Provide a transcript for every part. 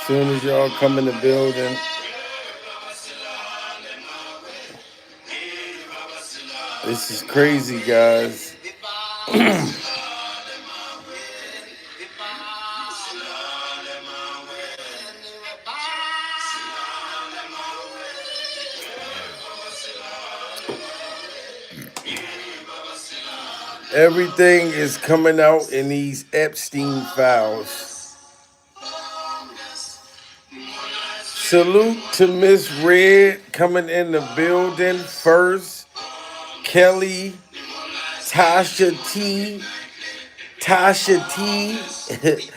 Soon as y'all come in the building, this is crazy, guys. Everything is coming out in these Epstein files. Salute to Miss Red coming in the building first. Kelly, Tasha T, Tasha T.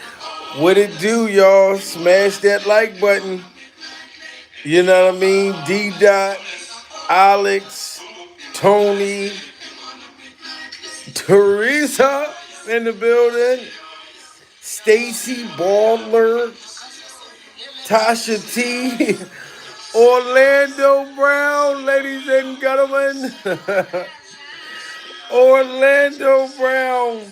What it do, y'all? Smash that like button. You know what I mean? D Dot, Alex, Tony, Teresa in the building. Stacy Baldler, Tasha T, Orlando Brown, ladies and gentlemen. Orlando Brown.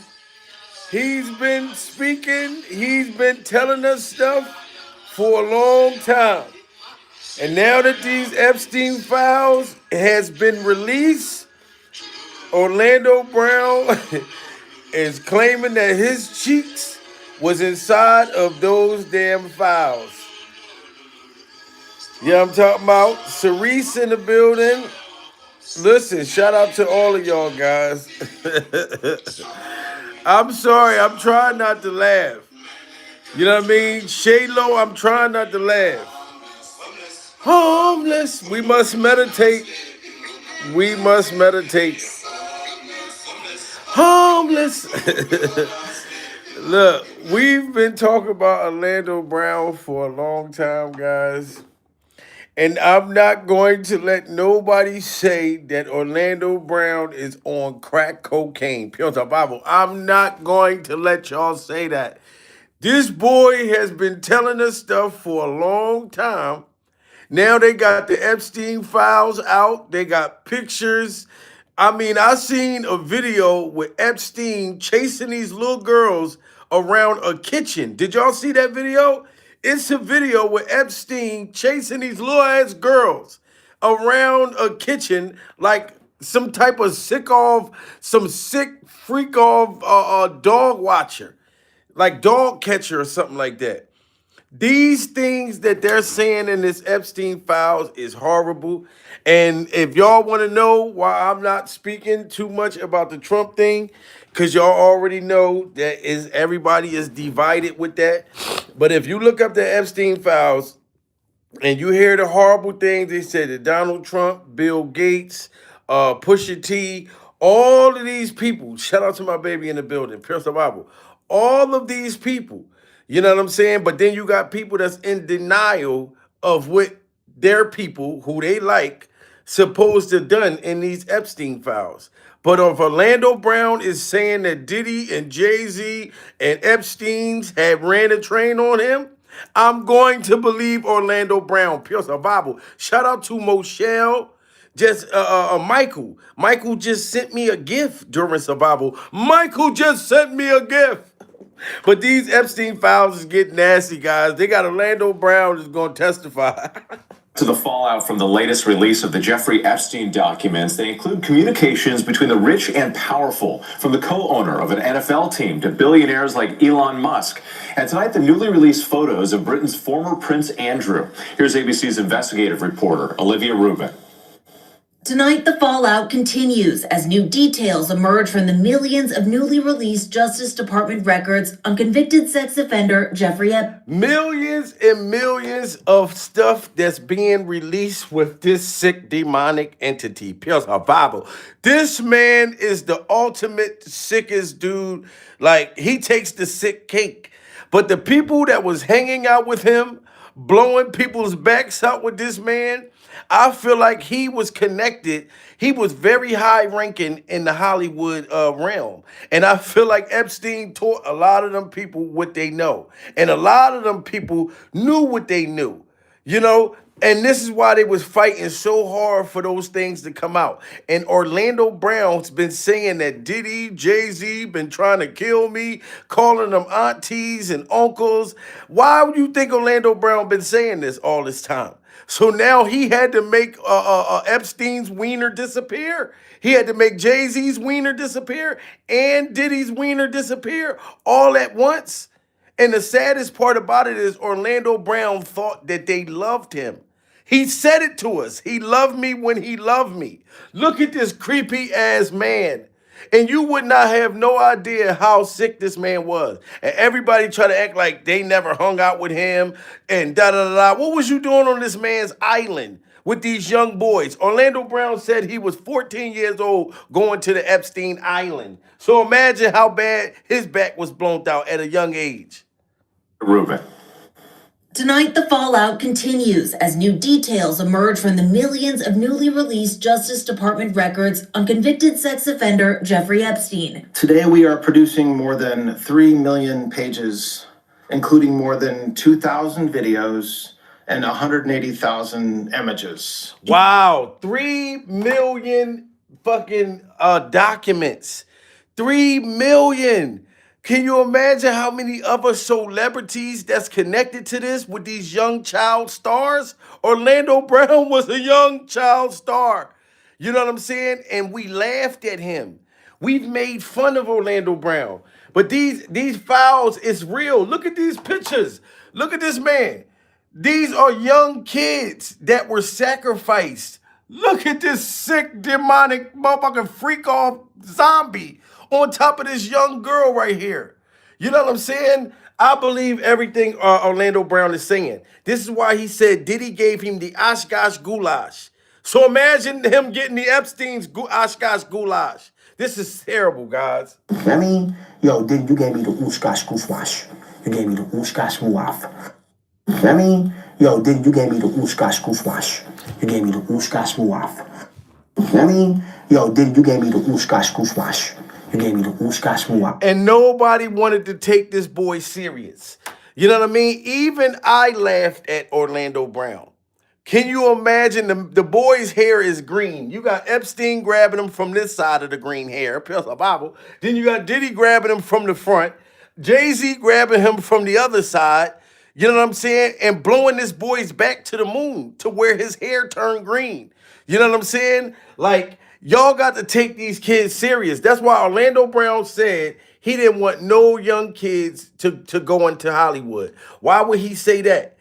He's been speaking, he's been telling us stuff for a long time. And now that these Epstein files has been released, Orlando Brown is claiming that his cheeks was inside of those damn files. Yeah, I'm talking about Cerise in the building. Listen, shout out to all of y'all guys. I'm sorry, I'm trying not to laugh. You know what I mean? Shaylo, I'm trying not to laugh. Homeless. We must meditate. We must meditate. Homeless. Look, we've been talking about Orlando Brown for a long time, guys. And I'm not going to let nobody say that Orlando Brown is on crack cocaine. Pure Bible. I'm not going to let y'all say that. This boy has been telling us stuff for a long time. Now they got the Epstein files out. They got pictures. I mean, I seen a video with Epstein chasing these little girls around a kitchen. Did y'all see that video? It's a video with Epstein chasing these little ass girls around a kitchen like some type of some sick freak off dog watcher, like dog catcher or something like that. These things that they're saying in this Epstein files is horrible. And if y'all want to know why I'm not speaking too much about the Trump thing, because y'all already know that is everybody is divided with that. But if you look up the Epstein files and you hear the horrible things they said that Donald Trump, Bill Gates, Pusha T, all of these people, shout out to my baby in the building, Pure Survival, all of these people, you know what I'm saying? But then you got people that's in denial of what their people, who they like, supposed to have done in these Epstein files. But if Orlando Brown is saying that Diddy and Jay-Z and Epstein's had ran a train on him, I'm going to believe Orlando Brown. Pure survival. Shout out to Moshelle. Just Michael. Michael just sent me a gift during survival. Michael just sent me a gift. But these Epstein files is getting nasty, guys. They got Orlando Brown is going to testify. To the fallout from the latest release of the Jeffrey Epstein documents. They include communications between the rich and powerful, from the co-owner of an NFL team to billionaires like Elon Musk. And tonight, the newly released photos of Britain's former Prince Andrew. Here's ABC's investigative reporter, Olivia Rubin. Tonight, the fallout continues as new details emerge from the millions of newly released Justice Department records on convicted sex offender Jeffrey Epstein. Millions and millions of stuff that's being released with this sick demonic entity. Pure survival. This man is the ultimate sickest dude. Like, he takes the sick cake. But the people that was hanging out with him, blowing people's backs out with this man, I feel like he was connected. He was very high ranking in the Hollywood realm. And I feel like Epstein taught a lot of them people what they know. And a lot of them people knew what they knew. You know, And this is why they was fighting so hard for those things to come out. And Orlando Brown's been saying that Diddy, Jay-Z been trying to kill me, calling them aunties and uncles. Why would you think Orlando Brown been saying this all this time? So now he had to make Epstein's wiener disappear. He had to make Jay-Z's wiener disappear and Diddy's wiener disappear all at once. And the saddest part about it is Orlando Brown thought that they loved him. He said it to us. He loved me when he loved me. Look at this creepy ass man. And you would not have no idea how sick this man was. And everybody try to act like they never hung out with him and da da da da. What was you doing on this man's island with these young boys? Orlando Brown said he was 14 years old going to the Epstein Island. So imagine how bad his back was blown out at a young age. Ruben. Tonight, the fallout continues as new details emerge from the millions of newly released Justice Department records on convicted sex offender Jeffrey Epstein. Today, we are producing more than 3 million pages, including more than 2,000 videos and 180,000 images. Wow, 3 million fucking documents. 3 million. Can you imagine how many other celebrities that's connected to this with these young child stars? Orlando Brown was a young child star. You know what I'm saying? And we laughed at him. We've made fun of Orlando Brown. But these files is real. Look at these pictures. Look at this man. These are young kids that were sacrificed. Look at this sick, demonic, motherfucking freak-off zombie on top of this young girl right here. You know what I'm saying? I believe everything Orlando Brown is saying. This is why he said Diddy gave him the Oshkosh goulash. So imagine him getting the Epstein's Oshkosh goulash. This is terrible, guys. I mean, yo, Diddy, you gave me the Oshkosh goulash. You gave me the Oshkosh muaf. I mean, yo, Diddy, you gave me the Oshkosh goulash. You gave me the Oshkosh muaf. I mean, yo, Diddy, you gave me the Oshkosh goulash. You gave me the Oshkosh muaf. And nobody wanted to take this boy serious. You know what I mean? Even I laughed at Orlando Brown. Can you imagine the boy's hair is green? You got Epstein grabbing him from this side of the green hair, Bible. Then you got Diddy grabbing him from the front, Jay-Z grabbing him from the other side. You know what I'm saying? And blowing this boy's back to the moon to where his hair turned green. You know what I'm saying? Like, y'all got to take these kids serious. That's why Orlando Brown said he didn't want no young kids to go into Hollywood. Why would he say that?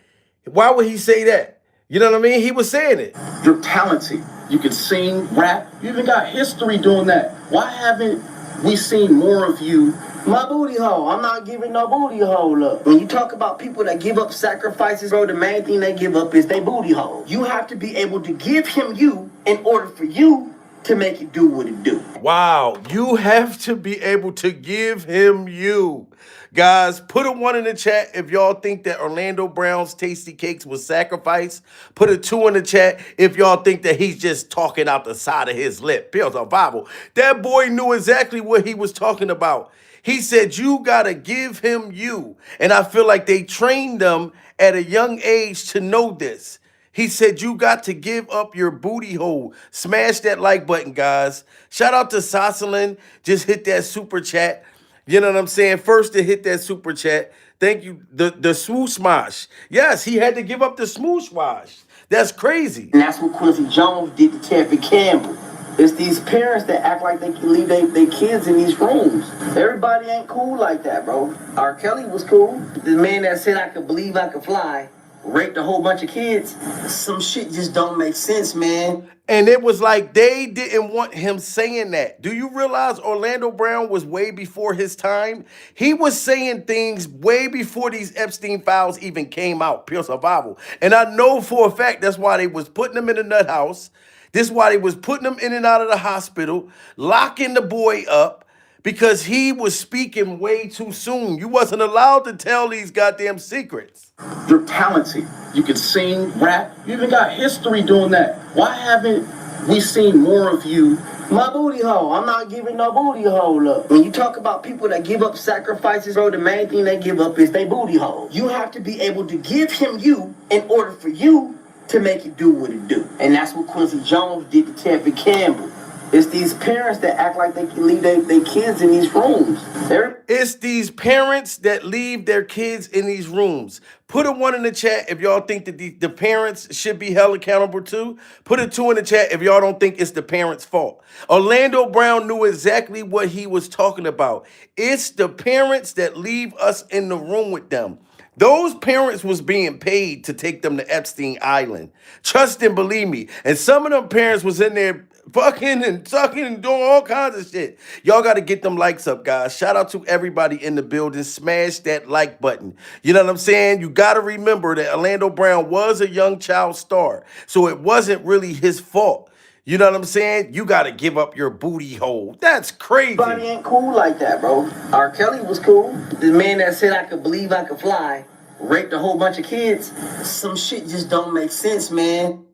Why would he say that? You know what I mean? He was saying it. You're talented. You can sing, rap. You even got history doing that. Why haven't we seen more of you? My booty hole. I'm not giving no booty hole up. When you talk about people that give up sacrifices, bro, the main thing they give up is their booty hole. You have to be able to give him you in order for you to make it do what it do. Wow, you have to be able to give him you. Guys, put a 1 in the chat if y'all think that Orlando Brown's Tasty Cakes was sacrifice. Put a 2 in the chat if y'all think that he's just talking out the side of his lip. Pills on Bible. That boy knew exactly what he was talking about. He said, you got to give him you. And I feel like they trained them at a young age to know this. He said, you got to give up your booty hole. Smash that like button, guys. Shout out to Sossalin. Just hit that super chat. You know what I'm saying? First to hit that super chat. Thank you. The swoosh smash. Yes, he had to give up the smoosh wash. That's crazy. And that's what Quincy Jones did to Tevin Campbell. It's these parents that act like they can leave their kids in these rooms. Everybody ain't cool like that, bro. R. Kelly was cool. The man that said I could believe I could fly raped a whole bunch of kids. Some shit just don't make sense, man. And it was like they didn't want him saying that. Do you realize Orlando Brown was way before his time? He was saying things way before these Epstein files even came out, pure survival. And I know for a fact that's why they was putting him in the nut house. This is why they was putting him in and out of the hospital, locking the boy up, because he was speaking way too soon. You wasn't allowed to tell these goddamn secrets. You're talented. You can sing, rap. You even got history doing that. Why haven't we seen more of you? My booty hole. I'm not giving no booty hole up. When you talk about people that give up sacrifices, bro, the main thing they give up is their booty hole. You have to be able to give him you in order for you to make it do what it do. And that's what Quincy Jones did to Tevin Campbell. It's these parents that act like they can leave their kids in these rooms. It's these parents that leave their kids in these rooms. Put a 1 in the chat if y'all think that the parents should be held accountable too. Put a 2 in the chat if y'all don't think it's the parents' fault. Orlando Brown knew exactly what he was talking about. It's the parents that leave us in the room with them. Those parents was being paid to take them to Epstein Island. Trust and believe me. And some of them parents was in there fucking and sucking and doing all kinds of shit. Y'all got to get them likes up, guys. Shout out to everybody in the building. Smash that like button. You know what I'm saying? You got to remember that Orlando Brown was a young child star. So it wasn't really his fault. You know what I'm saying? You got to give up your booty hole. That's crazy. Everybody ain't cool like that, bro. R. Kelly was cool. The man that said I could believe I could fly raped a whole bunch of kids. Some shit just don't make sense, man.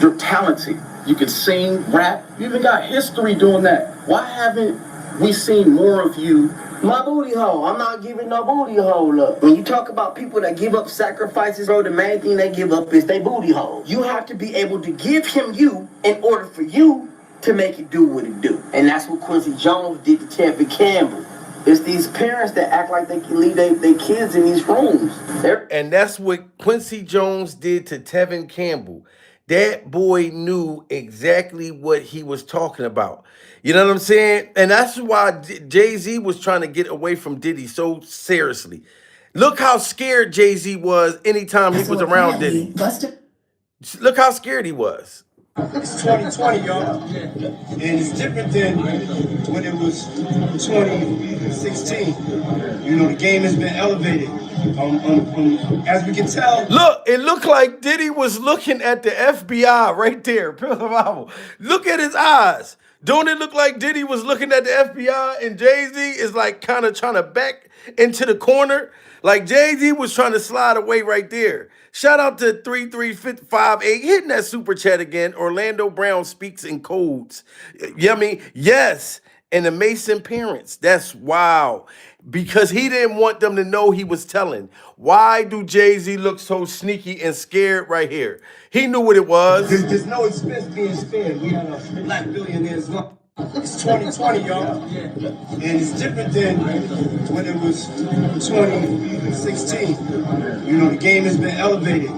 You're talented. You can sing, rap. You even got history doing that. Why haven't we seen more of you? My booty hole. I'm not giving no booty hole up. When you talk about people that give up sacrifices, bro, the main thing they give up is their booty hole. You have to be able to give him you in order for you to make it do what it do. And that's what Quincy Jones did to Tevin Campbell. It's these parents that act like they can leave their kids in these rooms. And that's what Quincy Jones did to Tevin Campbell. That boy knew exactly what he was talking about. You know what I'm saying? And that's why Jay-Z was trying to get away from Diddy so seriously. Look how scared Jay-Z was anytime he was around Diddy. Look how scared he was. It's 2020, y'all. And it's different than when it was 2016. You know, the game has been elevated. As we can tell. Look, it looked like Diddy was looking at the FBI right there. Look at his eyes. Don't it look like Diddy was looking at the FBI and Jay-Z is like kind of trying to back into the corner? Like Jay-Z was trying to slide away right there. Shout out to 33558 hitting that super chat again. Orlando Brown speaks in codes. You know what I mean? Yes. And the Mason parents. That's wow. Because he didn't want them to know he was telling. Why do Jay-Z look so sneaky and scared right here? He knew what it was. There's no expense being spared. We had a black billionaires. It's 2020, y'all. And it's different than when it was 2016. You know, the game has been elevated.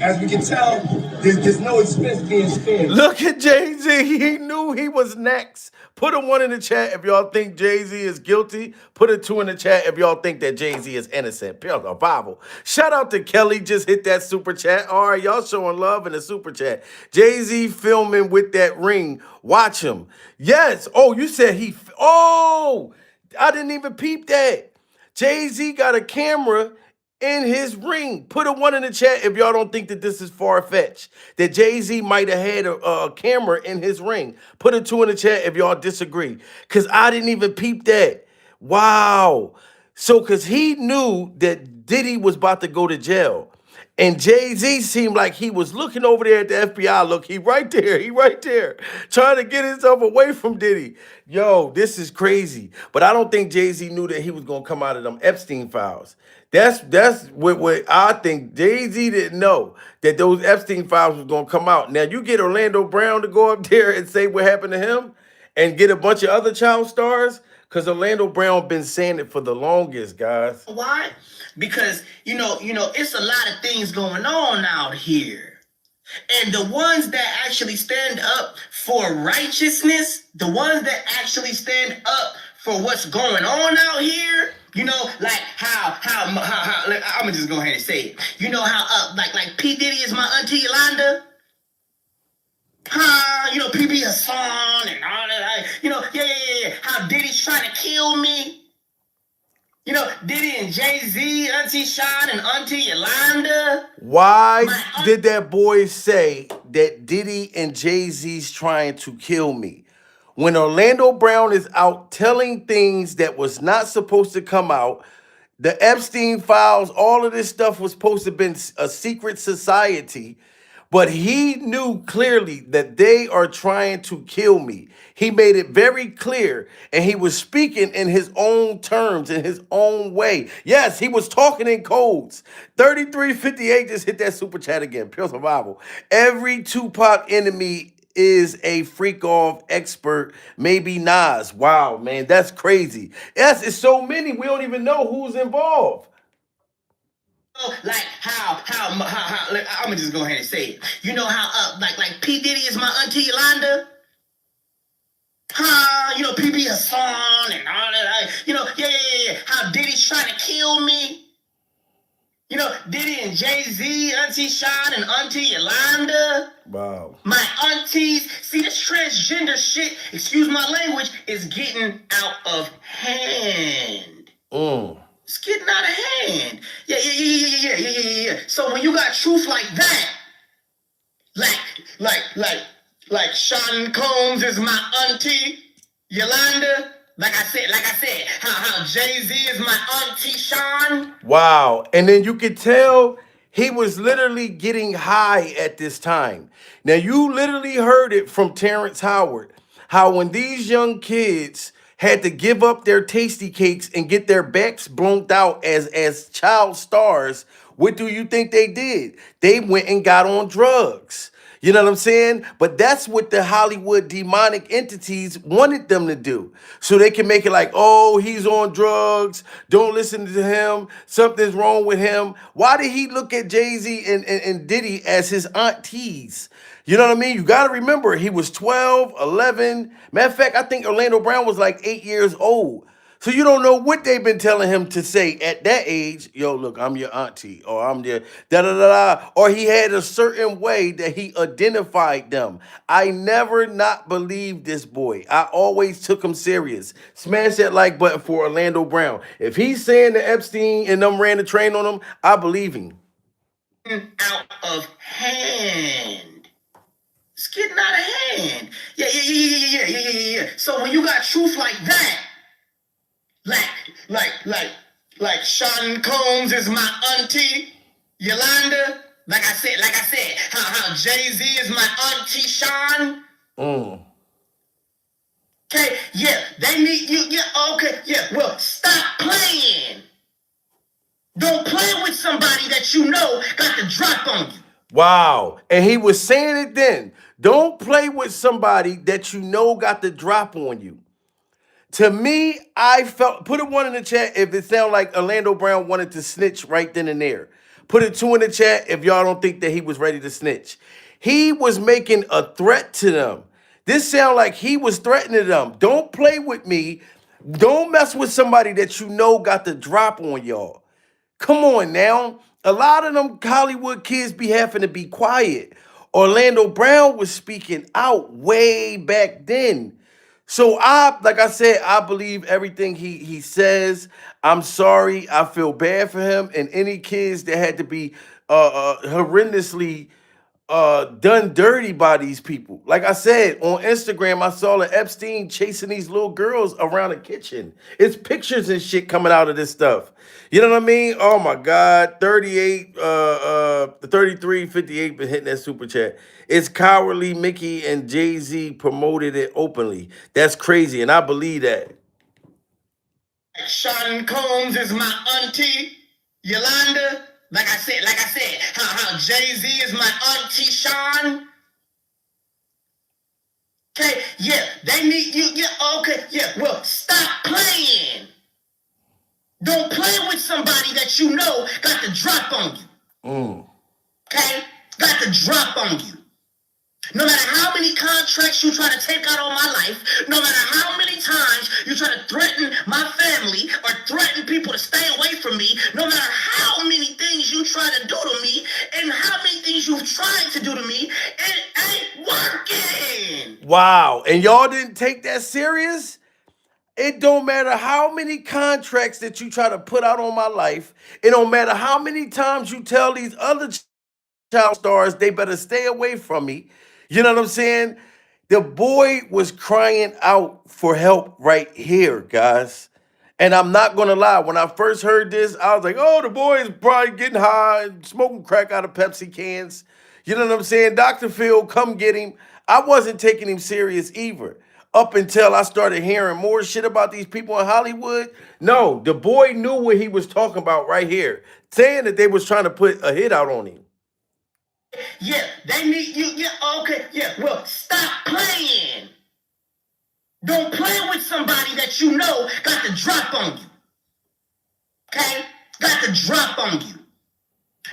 As we can tell, there's no expense being spared. Look at Jay-Z. He knew he was next. Put a 1 in the chat if y'all think Jay-Z is guilty. Put a 2 in the chat if y'all think that Jay-Z is innocent. Bible. Shout out to Kelly. Just hit that super chat. All right, y'all showing love in the super chat. Jay-Z filming with that ring. Watch him. Yes. Oh, you said he... Oh, I didn't even peep that. Jay-Z got a camera in his ring. Put a 1 in the chat if y'all don't think that this is far-fetched. That Jay-Z might have had a camera in his ring. Put a 2 in the chat if y'all disagree. Because I didn't even peep that. Wow. So, because he knew that Diddy was about to go to jail. And Jay-Z seemed like he was looking over there at the FBI. Look, he right there. He right there. Trying to get himself away from Diddy. Yo, this is crazy. But I don't think Jay-Z knew that he was going to come out of them Epstein files. That's what I think. Jay-Z didn't know that those Epstein files was going to come out. Now, you get Orlando Brown to go up there and say what happened to him and get a bunch of other child stars because Orlando Brown been saying it for the longest, guys. Why? Because, you know, it's a lot of things going on out here. And the ones that actually stand up for righteousness, the ones that actually stand up for what's going on out here, you know, like how like, I'm gonna just go ahead and say it. You know how like P. Diddy is my auntie Yolanda? You know, PB Hassan and all that. You know, yeah. How Diddy's trying to kill me. You know, Diddy and Jay-Z, Auntie Sean and Auntie Yolanda. Why did that boy say that Diddy and Jay-Z's trying to kill me? When Orlando Brown is out telling things that was not supposed to come out, the Epstein files, all of this stuff was supposed to have been a secret society. But he knew clearly that they are trying to kill me. He made it very clear, and he was speaking in his own terms, in his own way. Yes, he was talking in codes. 3358 just hit that super chat again. Pure survival. Every Tupac enemy is a freak off expert, maybe Nas. Wow, man, that's crazy. Yes, it's so many, we don't even know who's involved. Like I'm gonna just go ahead and say it. You know how like P Diddy is my auntie Yolanda. You know PB Hassan and all that. You know, yeah. How Diddy's trying to kill me. You know, Diddy and Jay-Z, Auntie Sean and Auntie Yolanda. Wow. My aunties. See, this transgender shit, excuse my language, is getting out of hand. It's getting out of hand. Yeah. So when you got truth like that, like Sean Combs is my auntie, Yolanda. Like I said, how Jay-Z is my auntie Sean. Wow. And then you could tell he was literally getting high at this time. Now, you literally heard it from Terrence Howard, how when these young kids had to give up their tasty cakes and get their backs blown out as child stars, what do you think they did? They went and got on drugs. You know what I'm saying? But that's what the Hollywood demonic entities wanted them to do. So they can make it like, oh, he's on drugs. Don't listen to him. Something's wrong with him. Why did he look at Jay-Z and Diddy as his aunties? You know what I mean? You got to remember, he was 12, 11. Matter of fact, I think Orlando Brown was like 8 years old. So you don't know what they've been telling him to say at that age. Yo, look, I'm your auntie, or I'm your da-da-da-da. Or he had a certain way that he identified them. I never not believed this boy. I always took him serious. Smash that like button for Orlando Brown. If he's saying that Epstein and them ran the train on him, I believe him. Out of hand. It's getting out of hand. Yeah. So when you got truth like that, like Sean Combs is my auntie, Yolanda. Like I said, how Jay-Z is my auntie Sean. Okay, yeah, they need you. Yeah, okay, yeah. Well, stop playing. Don't play with somebody that you know got the drop on you. Wow. And he was saying it then. Don't play with somebody that you know got the drop on you. To me, I felt, put a 1 in the chat if it sounded like Orlando Brown wanted to snitch right then and there. Put a 2 in the chat if y'all don't think that he was ready to snitch. He was making a threat to them. This sound like he was threatening them. Don't play with me. Don't mess with somebody that you know got the drop on y'all. Come on now. A lot of them Hollywood kids be having to be quiet. Orlando Brown was speaking out way back then. So like I said, I believe everything he says. I'm sorry. I feel bad for him and any kids that had to be horrendously done dirty by these people. Like I said, on Instagram, I saw that Epstein chasing these little girls around the kitchen. It's pictures and shit coming out of this stuff. You know what I mean? Oh my God. 38, 3358 been hitting that super chat. It's cowardly. Mickey and Jay-Z promoted it openly. That's crazy, and I believe that. Sean Combs is my auntie, Yolanda. Like I said, how Jay-Z is my auntie Sean. Okay, yeah, they need you. Yeah, okay, yeah. Well, stop playing. Don't play with somebody that you know got the drop on you. Okay, got the drop on you. No matter how many contracts you try to take out on my life, no matter how many times you try to threaten my family or threaten people to stay away from me, no matter how many things you try to do to me and how many things you've tried to do to me, it ain't working. Wow. And y'all didn't take that serious? It don't matter how many contracts that you try to put out on my life. It don't matter how many times you tell these other child stars they better stay away from me. You know what I'm saying? The boy was crying out for help right here, guys. And I'm not going to lie. When I first heard this, I was like, oh, the boy is probably getting high and smoking crack out of Pepsi cans. You know what I'm saying? Dr. Phil, come get him. I wasn't taking him serious either. Up until I started hearing more shit about these people in Hollywood. No, the boy knew what he was talking about right here, saying that they was trying to put a hit out on him. Yeah, they need you. Yeah, okay. Yeah, well, stop playing. Don't play with somebody that you know got the drop on you. Okay? Got the drop on you.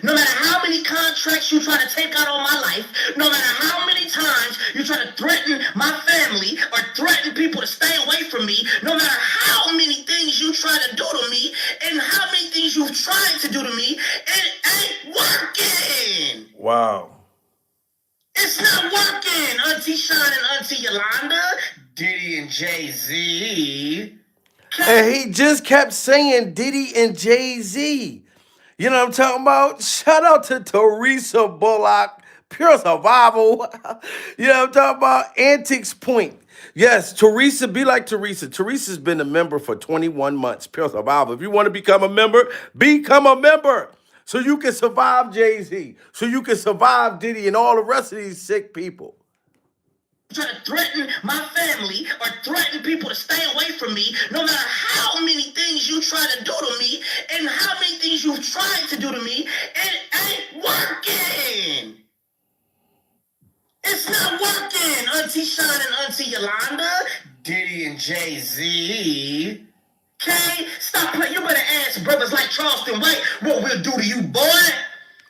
No matter how many contracts you try to take out on my life, no matter how many times you try to threaten my family or threaten people to stay away from me, no matter how many things you try to do to me and how many things you've tried to do to me, it ain't working. Wow. It's not working, Auntie Sean and Auntie Yolanda, Diddy and Jay-Z. And he just kept saying Diddy and Jay-Z. You know what I'm talking about? Shout out to Teresa Bullock, Pure Survival. You know what I'm talking about? Antics Point. Yes, Teresa, be like Teresa. Teresa's been a member for 21 months. Pure Survival. If you want to become a member, become a member. So you can survive Jay-Z. So you can survive Diddy and all the rest of these sick people. Try to threaten my family or threaten people to stay away from me, no matter how many things you try to do to me and how many things you've tried to do to me, it ain't working. It's not working, Auntie Sean and Auntie Yolanda, Diddy and Jay-Z. Okay? Stop playing. You better ask brothers like Charleston White what we'll do to you, boy.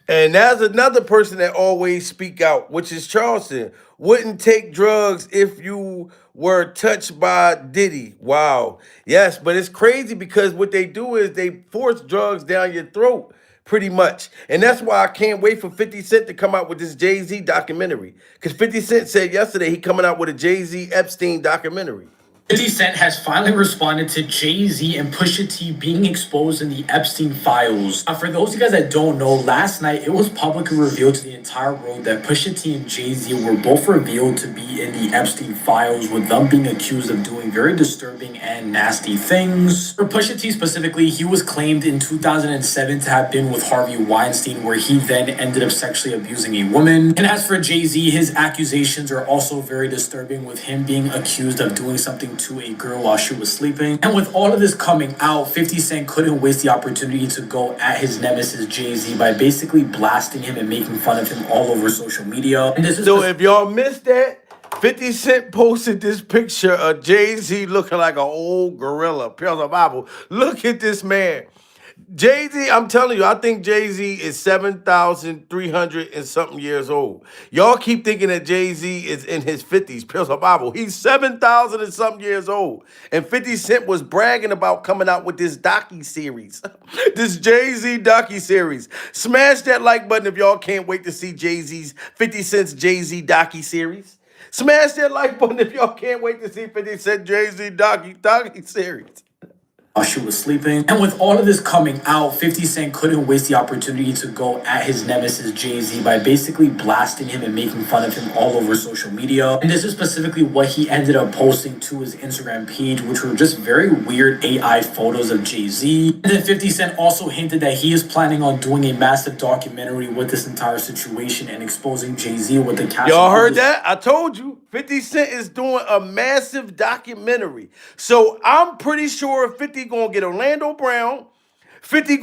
And there's another person that always speak out, which is Charleston. Wouldn't take drugs if you were touched by Diddy. Wow. Yes, but it's crazy because what they do is they force drugs down your throat pretty much. And that's why I can't wait for 50 Cent to come out with this Jay-Z documentary. Because 50 Cent said yesterday he coming out with a Jay-Z Epstein documentary. 50 Cent has finally responded to Jay-Z and Pusha T being exposed in the Epstein files. For those of you guys that don't know, last night it was publicly revealed to the entire world that Pusha T and Jay-Z were both revealed to be in the Epstein files, with them being accused of doing very disturbing and nasty things. For Pusha T specifically, he was claimed in 2007 to have been with Harvey Weinstein, where he then ended up sexually abusing a woman. And as for Jay-Z, his accusations are also very disturbing, with him being accused of doing something to a girl while she was sleeping. And with all of this coming out, 50 Cent couldn't waste the opportunity to go at his nemesis Jay-Z by basically blasting him and making fun of him all over social media. And this is So if y'all missed that, 50 Cent posted this picture of Jay-Z looking like an old gorilla. Pure Survival. Look at this man. Jay-Z, I'm telling you, I think Jay-Z is 7,300 and something years old. Y'all keep thinking that Jay-Z is in his 50s. Pure Survival. He's 7,000 and something years old. And 50 Cent was bragging about coming out with this docu-series. This Jay-Z docu-series. Smash that like button if y'all can't wait to see 50 Cent's Jay-Z docu-series. Smash that like button if y'all can't wait to see 50 Cent Jay-Z docu-series. while she was sleeping. And with all of this coming out, 50 Cent couldn't waste the opportunity to go at his nemesis Jay-Z by basically blasting him and making fun of him all over social media. And this is specifically what he ended up posting to his Instagram page, which were just very weird AI photos of Jay-Z. And then 50 Cent also hinted that he is planning on doing a massive documentary with this entire situation and exposing Jay-Z with the cast. Y'all heard that? I told you. 50 Cent is doing a massive documentary. So I'm pretty sure 50 gonna get Orlando Brown. 50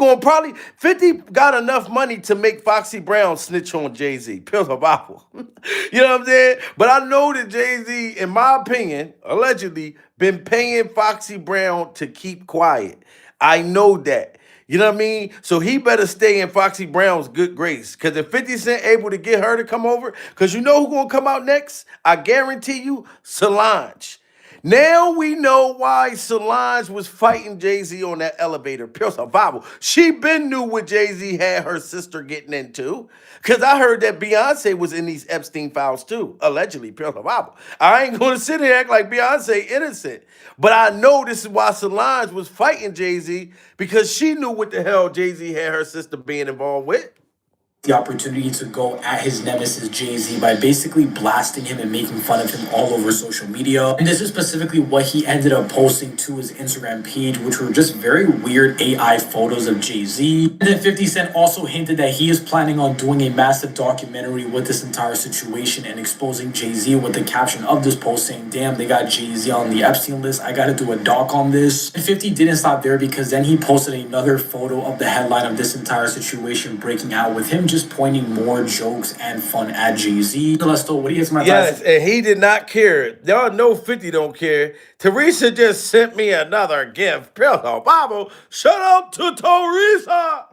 got enough money to make Foxy Brown snitch on Jay-Z. Pure survival. You know what I'm saying? But I know that Jay-Z, in my opinion, allegedly, been paying Foxy Brown to keep quiet. I know that. You know what I mean? So he better stay in Foxy Brown's good grace. Because if 50 Cent able to get her to come over, because you know who's going to come out next? I guarantee you, Solange. Now we know why Solange was fighting Jay-Z on that elevator. Pure survival. She been knew what Jay-Z had her sister getting into. Because I heard that Beyonce was in these Epstein files too. Allegedly. Pure survival. I ain't going to sit here and act like Beyonce innocent. But I know this is why Solange was fighting Jay-Z. Because she knew what the hell Jay-Z had her sister being involved with. the opportunity to go at his nemesis Jay-Z by basically blasting him and making fun of him all over social media. And this is specifically what he ended up posting to his Instagram page, which were just very weird AI photos of Jay-Z. And then 50 Cent also hinted that he is planning on doing a massive documentary with this entire situation and exposing Jay-Z, with the caption of this post saying, "Damn, they got Jay-Z on the Epstein list. I gotta do a doc on this." And 50 didn't stop there, because then he posted another photo of the headline of this entire situation breaking out, with him just pointing more jokes and fun at Jay-Z. Lesto, what do you think? Yes, and he did not care. Y'all know 50 don't care. Teresa just sent me another gift. Pillow Bible. Shout out to Teresa.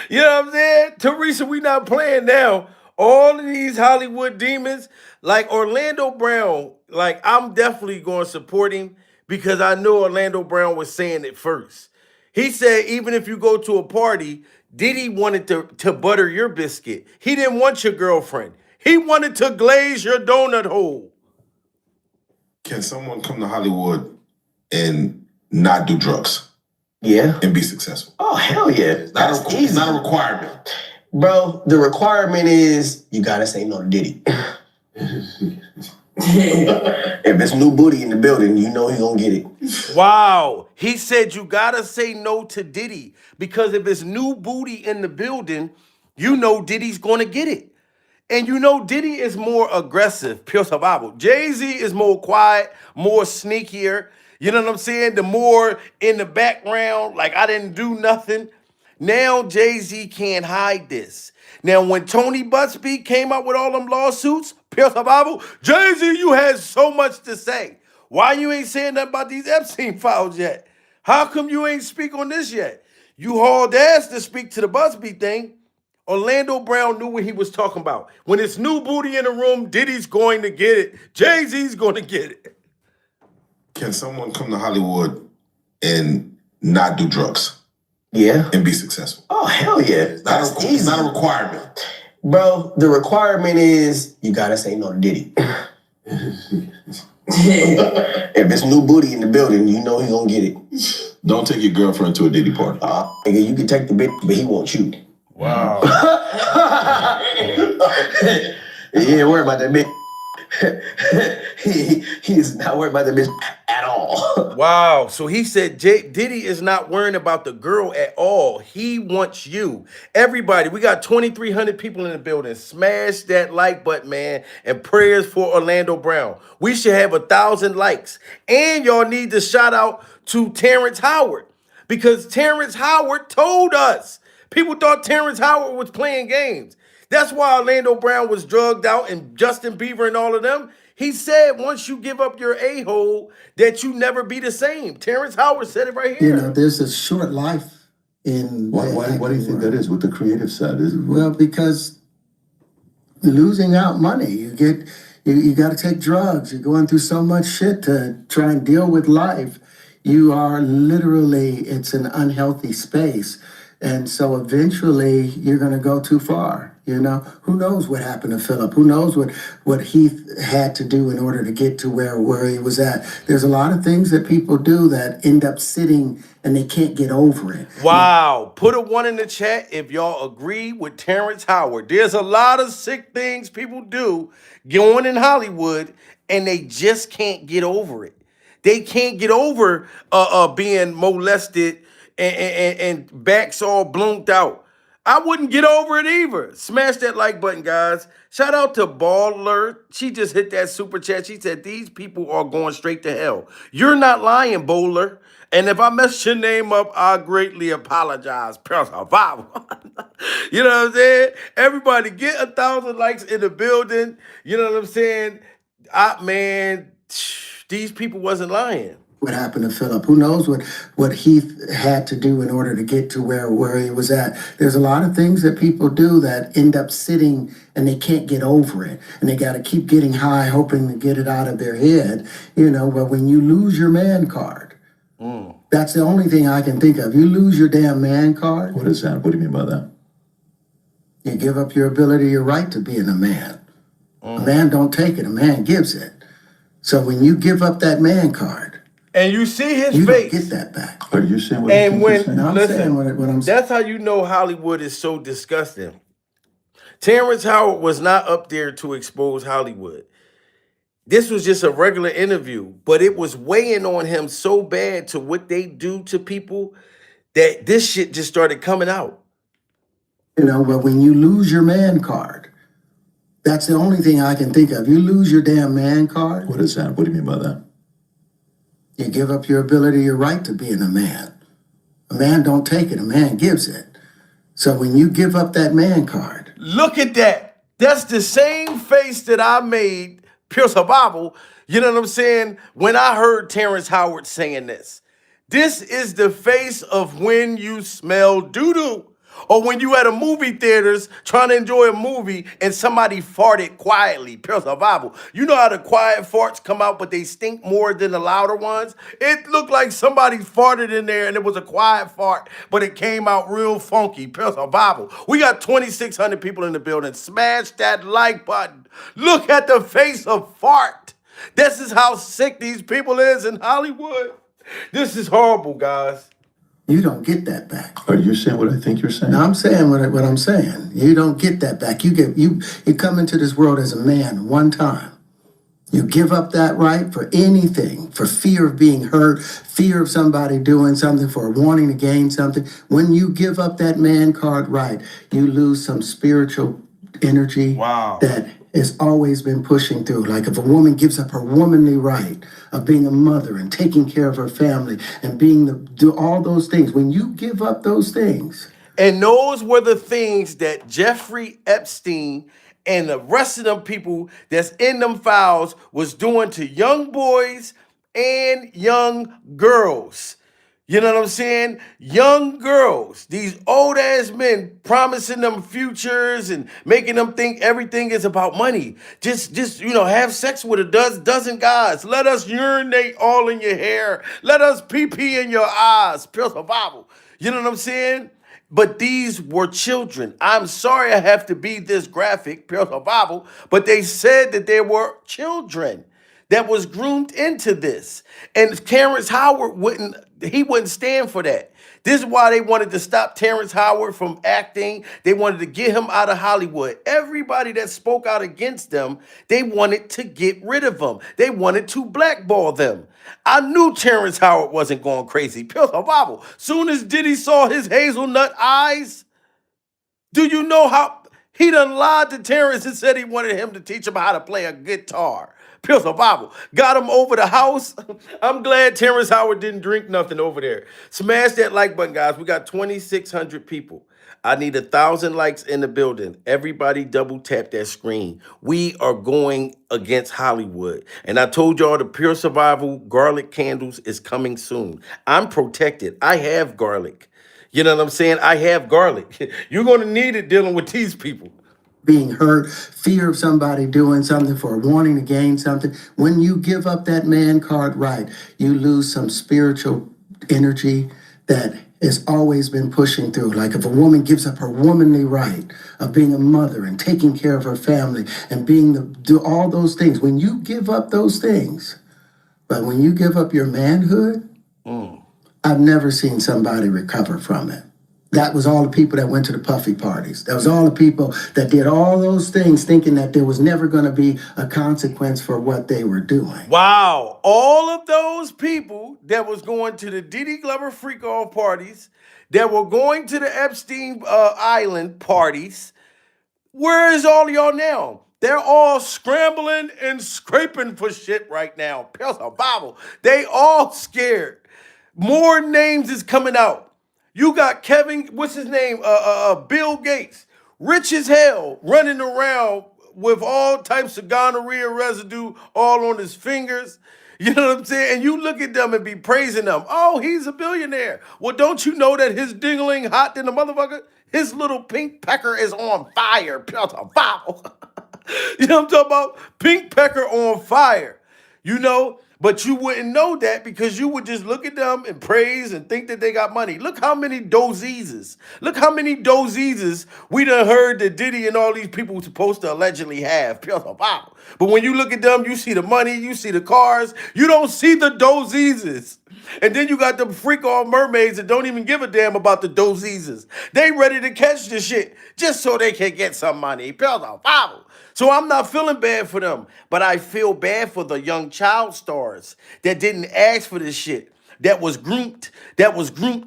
You know what I'm saying? Teresa, we not playing now. All of these Hollywood demons, like Orlando Brown, like I'm definitely going to support him because I know Orlando Brown was saying it first. He said, even if you go to a party, Diddy wanted to butter your biscuit. He didn't want your girlfriend. He wanted to glaze your donut hole. Can someone come to Hollywood and not do drugs? Yeah. And be successful? Oh, hell yeah. That's easy. It's not a requirement. Bro, the requirement is you gotta say no to Diddy. If it's new booty in the building, you know he's gonna get it. Wow. He said you gotta say no to Diddy because if it's new booty in the building, you know Diddy's gonna get it. And you know Diddy is more aggressive, pure survival. Jay-Z is more quiet, more sneakier. You know what I'm saying? The more in the background, like I didn't do nothing. Now Jay-Z can't hide this. Now when Tony Buttsby came out with all them lawsuits, pure survival, Jay-Z, you had so much to say. Why you ain't saying nothing about these Epstein files yet? How come you ain't speak on this yet? You hauled ass to speak to the Buttsby thing. Orlando Brown knew what he was talking about. When it's new booty in the room, Diddy's going to get it. Jay-Z's going to get it. Can someone come to Hollywood and not do drugs? Yeah. And be successful? Oh, hell yeah. That's easy. It's not a requirement. Bro, the requirement is you gotta say no to Diddy. If it's new booty in the building, you know he's gonna get it. Don't take your girlfriend to a Diddy party. Nigga, you can take the bitch, but he wants you. Wow. He ain't worried about that bitch. He's not worried about the bitch at all. Wow. So he said Diddy is not worrying about the girl at all. He wants you. Everybody, we got 2,300 people in the building. Smash that like button, man. And prayers for Orlando Brown. We should have 1,000 likes. And y'all need to shout out to Terrence Howard. Because Terrence Howard told us. People thought Terrence Howard was playing games. That's why Orlando Brown was drugged out and Justin Bieber and all of them. He said once you give up your a-hole that you never be the same. Terrence Howard said it right here. You know, there's a short life in... Why do you think that is with the creative side? Well, because losing out money, you got to take drugs. You're going through so much shit to try and deal with life. You are literally, it's an unhealthy space. And so eventually you're going to go too far. You know, who knows what happened to Philip? Who knows what he had to do in order to get to where he was at? There's a lot of things that people do that end up sitting and they can't get over it. Wow. Put a 1 in the chat if y'all agree with Terrence Howard. There's a lot of sick things people do going in Hollywood and they just can't get over it. They can't get over being molested and backs all bloomed out. I wouldn't get over it either. Smash that like button, guys. Shout out to Baller. She just hit that super chat. She said, these people are going straight to hell. You're not lying, Bowler. And if I messed your name up, I greatly apologize. Survival. You know what I'm saying? Everybody get 1,000 likes in the building. You know what I'm saying? Man, these people wasn't lying. What happened to Philip? Who knows what he had to do in order to get to where he was at? There's a lot of things that people do that end up sitting and they can't get over it. And they got to keep getting high, hoping to get it out of their head. You know, but when you lose your man card, that's the only thing I can think of. You lose your damn man card. What is that? What do you mean by that? You give up your ability, your right to being a man. A man don't take it, a man gives it. So when you give up that man card, And you see his You don't face. get that back. Are you saying what I And think you're saying? when No, I'm listen, saying what I'm saying. that's how you know Hollywood is so disgusting. Terrence Howard was not up there to expose Hollywood. This was just a regular interview, but it was weighing on him so bad to what they do to people that this shit just started coming out. You know, but when you lose your man card, that's the only thing I can think of. You lose your damn man card. What is that? What do you mean by that? You give up your ability, your right to being a man. A man don't take it, a man gives it. So when you give up that man card. Look at that. That's the same face that I made, pure survival, you know what I'm saying, when I heard Terrence Howard saying this. This is the face of when you smell doo-doo. Or when you at a movie theaters trying to enjoy a movie and somebody farted quietly, pure survival. You know how the quiet farts come out, but they stink more than the louder ones? It looked like somebody farted in there and it was a quiet fart, but it came out real funky, pure survival. We got 2,600 people in the building. Smash that like button. Look at the face of fart. This is how sick these people is in Hollywood. This is horrible, guys. You don't get that back. Are you saying what I think you're saying? Now, I'm saying what I'm saying. You don't get that back. You come into this world as a man one time. You give up that right for anything, for fear of being hurt, fear of somebody doing something, for wanting to gain something. When you give up that man card right, you lose some spiritual energy that has always been pushing through. Like if a woman gives up her womanly right of being a mother and taking care of her family and do all those things, when you give up those things. And those were the things that Jeffrey Epstein and the rest of them people that's in them files was doing to young boys and young girls. You know what I'm saying? Young girls, these old ass men promising them futures and making them think everything is about money. Just have sex with a dozen guys. Let us urinate all in your hair. Let us pee in your eyes. Pure survival. You know what I'm saying? But these were children. I'm sorry I have to be this graphic, pure survival, but they said that they were children that was groomed into this. And Terrence Howard wouldn't stand for that. This is why they wanted to stop Terrence Howard from acting. They wanted to get him out of Hollywood. Everybody that spoke out against them, they wanted to get rid of them. They wanted to blackball them. I knew Terrence Howard wasn't going crazy. Pure survival. Soon as Diddy saw his hazelnut eyes, do you know how he done lied to Terrence and said he wanted him to teach him how to play a guitar? Pure survival. Got him over the house. I'm glad Terrence Howard didn't drink nothing over there. Smash that like button, guys. We got 2,600 people. I need 1,000 likes in the building. Everybody double tap that screen. We are going against Hollywood. And I told y'all the Pure Survival garlic candles is coming soon. I'm protected. I have garlic. You know what I'm saying? I have garlic. You're going to need it dealing with these people. Being hurt, fear of somebody doing something, for wanting to gain something. When you give up that man card right, you lose some spiritual energy that has always been pushing through. Like if a woman gives up her womanly right of being a mother and taking care of her family and do all those things. When you give up those things, but when you give up your manhood, I've never seen somebody recover from it. That was all the people that went to the puffy parties. That was all the people that did all those things thinking that there was never going to be a consequence for what they were doing. Wow. All of those people that was going to the Diddy Glover freak-off parties, that were going to the Epstein Island parties, where is all y'all now? They're all scrambling and scraping for shit right now. Pure survival. They all scared. More names is coming out. You got Kevin, what's his name? Bill Gates, rich as hell, running around with all types of gonorrhea residue all on his fingers. You know what I'm saying? And you look at them and be praising them. Oh, he's a billionaire. Well, don't you know that his dingling hot than the motherfucker? His little pink pecker is on fire. Pure survival. You know what I'm talking about? Pink pecker on fire. You know? But you wouldn't know that because you would just look at them and praise and think that they got money. Look how many diseases. Look how many diseases we done heard that Diddy and all these people were supposed to allegedly have. Wow. But when you look at them, you see the money, you see the cars, you don't see the diseases. And then you got them freak off mermaids that don't even give a damn about the diseases. They ready to catch the shit just so they can get some money. Wow. So I'm not feeling bad for them, but I feel bad for the young child stars that didn't ask for this shit, that was groomed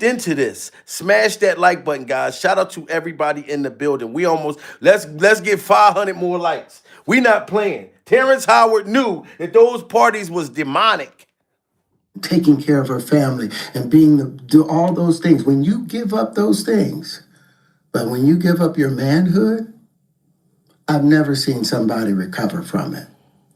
into this. Smash that like button, guys. Shout out to everybody in the building. We almost let's get 500 more likes. We not playing. Terrence Howard knew that those parties was demonic. Taking care of her family and do all those things. When you give up those things, but when you give up your manhood, I've never seen somebody recover from it.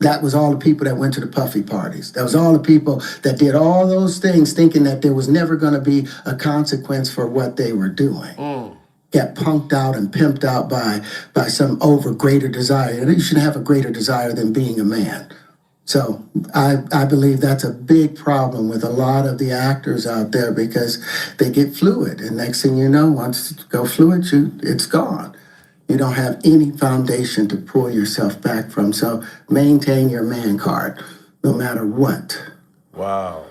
That was all the people that went to the puffy parties. That was all the people that did all those things thinking that there was never going to be a consequence for what they were doing. Get punked out and pimped out by some greater desire. You should have a greater desire than being a man. So I believe that's a big problem with a lot of the actors out there because they get fluid. And next thing you know, once you go fluid, it's gone. You don't have any foundation to pull yourself back from. So maintain your man card, no matter what. Wow.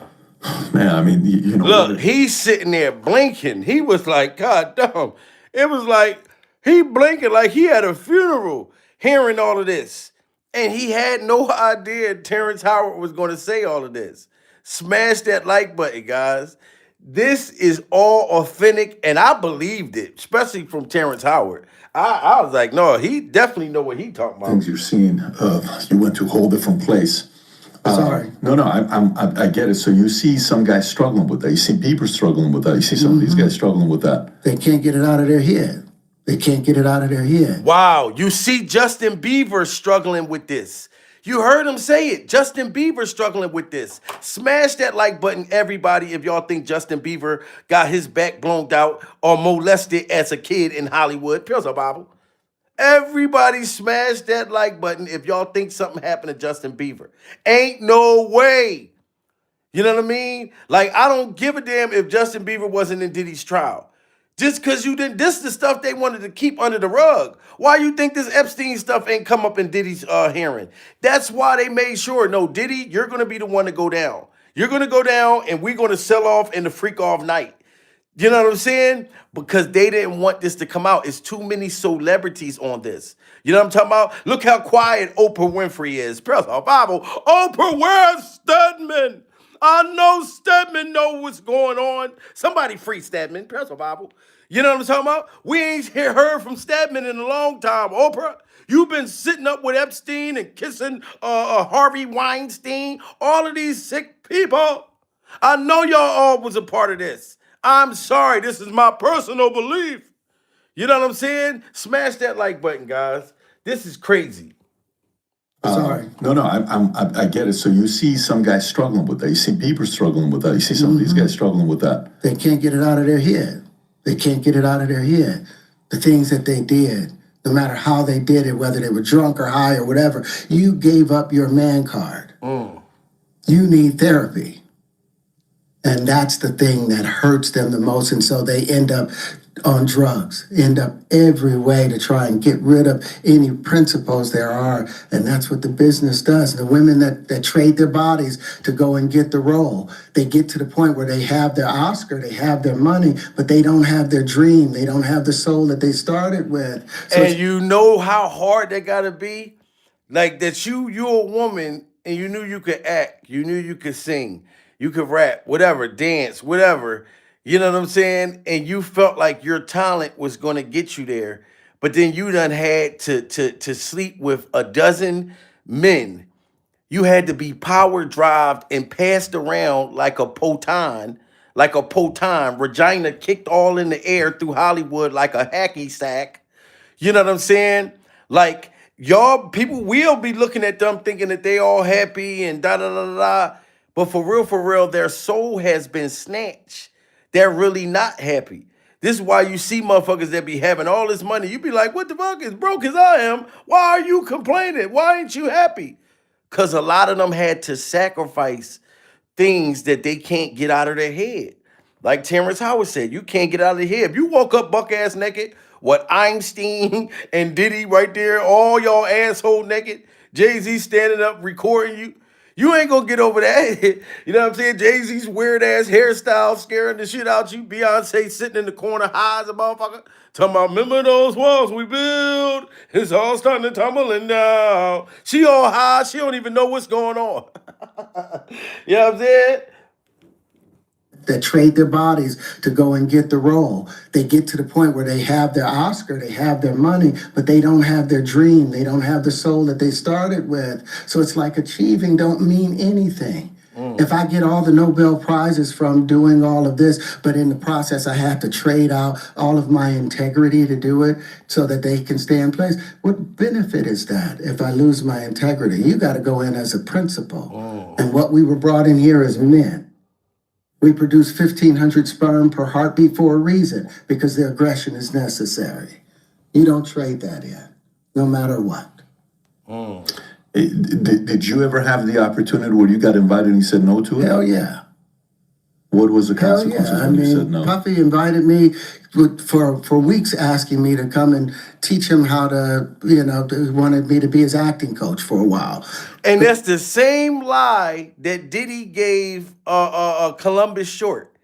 Man, I mean, you know. Look, he's sitting there blinking. He was like, God damn. It was like he blinking like he had a funeral hearing all of this. And he had no idea Terrence Howard was going to say all of this. Smash that like button, guys. This is all authentic, and I believed it, especially from Terrence Howard. I was like, no, he definitely know what he talking about. Things you're seeing, you went to a whole different place. Sorry. No, I get it. So you see some guys struggling with that. You see Bieber struggling with that. You see some of these guys struggling with that. They can't get it out of their head. They can't get it out of their head. Wow, you see Justin Bieber struggling with this. You heard him say it. Justin Bieber struggling with this. Smash that like button, everybody, if y'all think Justin Bieber got his back blown out or molested as a kid in Hollywood. Here's a Bible. Everybody smash that like button if y'all think something happened to Justin Bieber. Ain't no way. You know what I mean? Like, I don't give a damn if Justin Bieber wasn't in Diddy's trial. Just because you didn't, this is the stuff they wanted to keep under the rug. Why you think this Epstein stuff ain't come up in Diddy's hearing? That's why they made sure, no, Diddy, you're going to be the one to go down. You're going to go down and we're going to sell off in the freak off night. You know what I'm saying? Because they didn't want this to come out. It's too many celebrities on this. You know what I'm talking about? Look how quiet Oprah Winfrey is. Bible. Oprah, where's Stedman? I know Stedman know what's going on. Somebody free Stedman. Bible. You know what I'm talking about? We ain't heard from Stedman in a long time. Oprah, you've been sitting up with Epstein and kissing Harvey Weinstein. All of these sick people. I know y'all all was a part of this. I'm sorry. This is my personal belief. You know what I'm saying? Smash that like button, guys. This is crazy. Sorry. No, I get it. So you see some guys struggling with that. You see Bieber struggling with that. You see some of these guys struggling with that. They can't get it out of their head. They can't get it out of their head. The things that they did, no matter how they did it, whether they were drunk or high or whatever, you gave up your man card. You need therapy. And that's the thing that hurts them the most. And so they end up on drugs, end up every way to try and get rid of any principles there are. And that's what the business does. The women that trade their bodies to go and get the role, they get to the point where they have their Oscar, they have their money, but they don't have their dream. They don't have the soul that they started with. So and you know how hard that gotta be? Like that you're a woman and you knew you could act, you knew you could sing, you could rap, whatever, dance, whatever. You know what I'm saying? And you felt like your talent was going to get you there. But then you done had to sleep with a dozen men. You had to be power drived and passed around like a poton, Regina kicked all in the air through Hollywood like a hacky sack. You know what I'm saying? Like, y'all, people will be looking at them thinking that they all happy and da-da-da-da-da. But for real, their soul has been snatched. They're really not happy. This is why you see motherfuckers that be having all this money. You be like, what the fuck? As broke as I am, why are you complaining? Why ain't you happy? because a lot of them had to sacrifice things that they can't get out of their head. Like Terrence Howard said, you can't get out of your head. If you woke up buck ass naked, what Einstein and Diddy right there, all y'all asshole naked, Jay-Z standing up recording you, you ain't gonna get over that. You know what I'm saying? Jay-Z's weird ass hairstyle scaring the shit out you. Beyonce sitting in the corner high as a motherfucker. Talking about, remember those walls we built? It's all starting to tumbling down. She all high. She don't even know what's going on. You know what I'm saying? That trade their bodies to go and get the role. They get to the point where they have their Oscar, they have their money, but they don't have their dream. They don't have the soul that they started with. So it's like achieving don't mean anything. If I get all the Nobel Prizes from doing all of this, but in the process I have to trade out all of my integrity to do it so that they can stay in place, what benefit is that if I lose my integrity? You got to go in as a principal. And what we were brought in here as men. We produce 1,500 sperm per heartbeat for a reason, because the aggression is necessary. You don't trade that in, no matter what. Did you ever have the opportunity where you got invited and you said no to it? Hell yeah. What was the Hell consequences yeah. I when you said mean, no? Puffy invited me for weeks, asking me to come and teach him how to, wanted me to be his acting coach for a while. And that's the same lie that Diddy gave Columbus Short.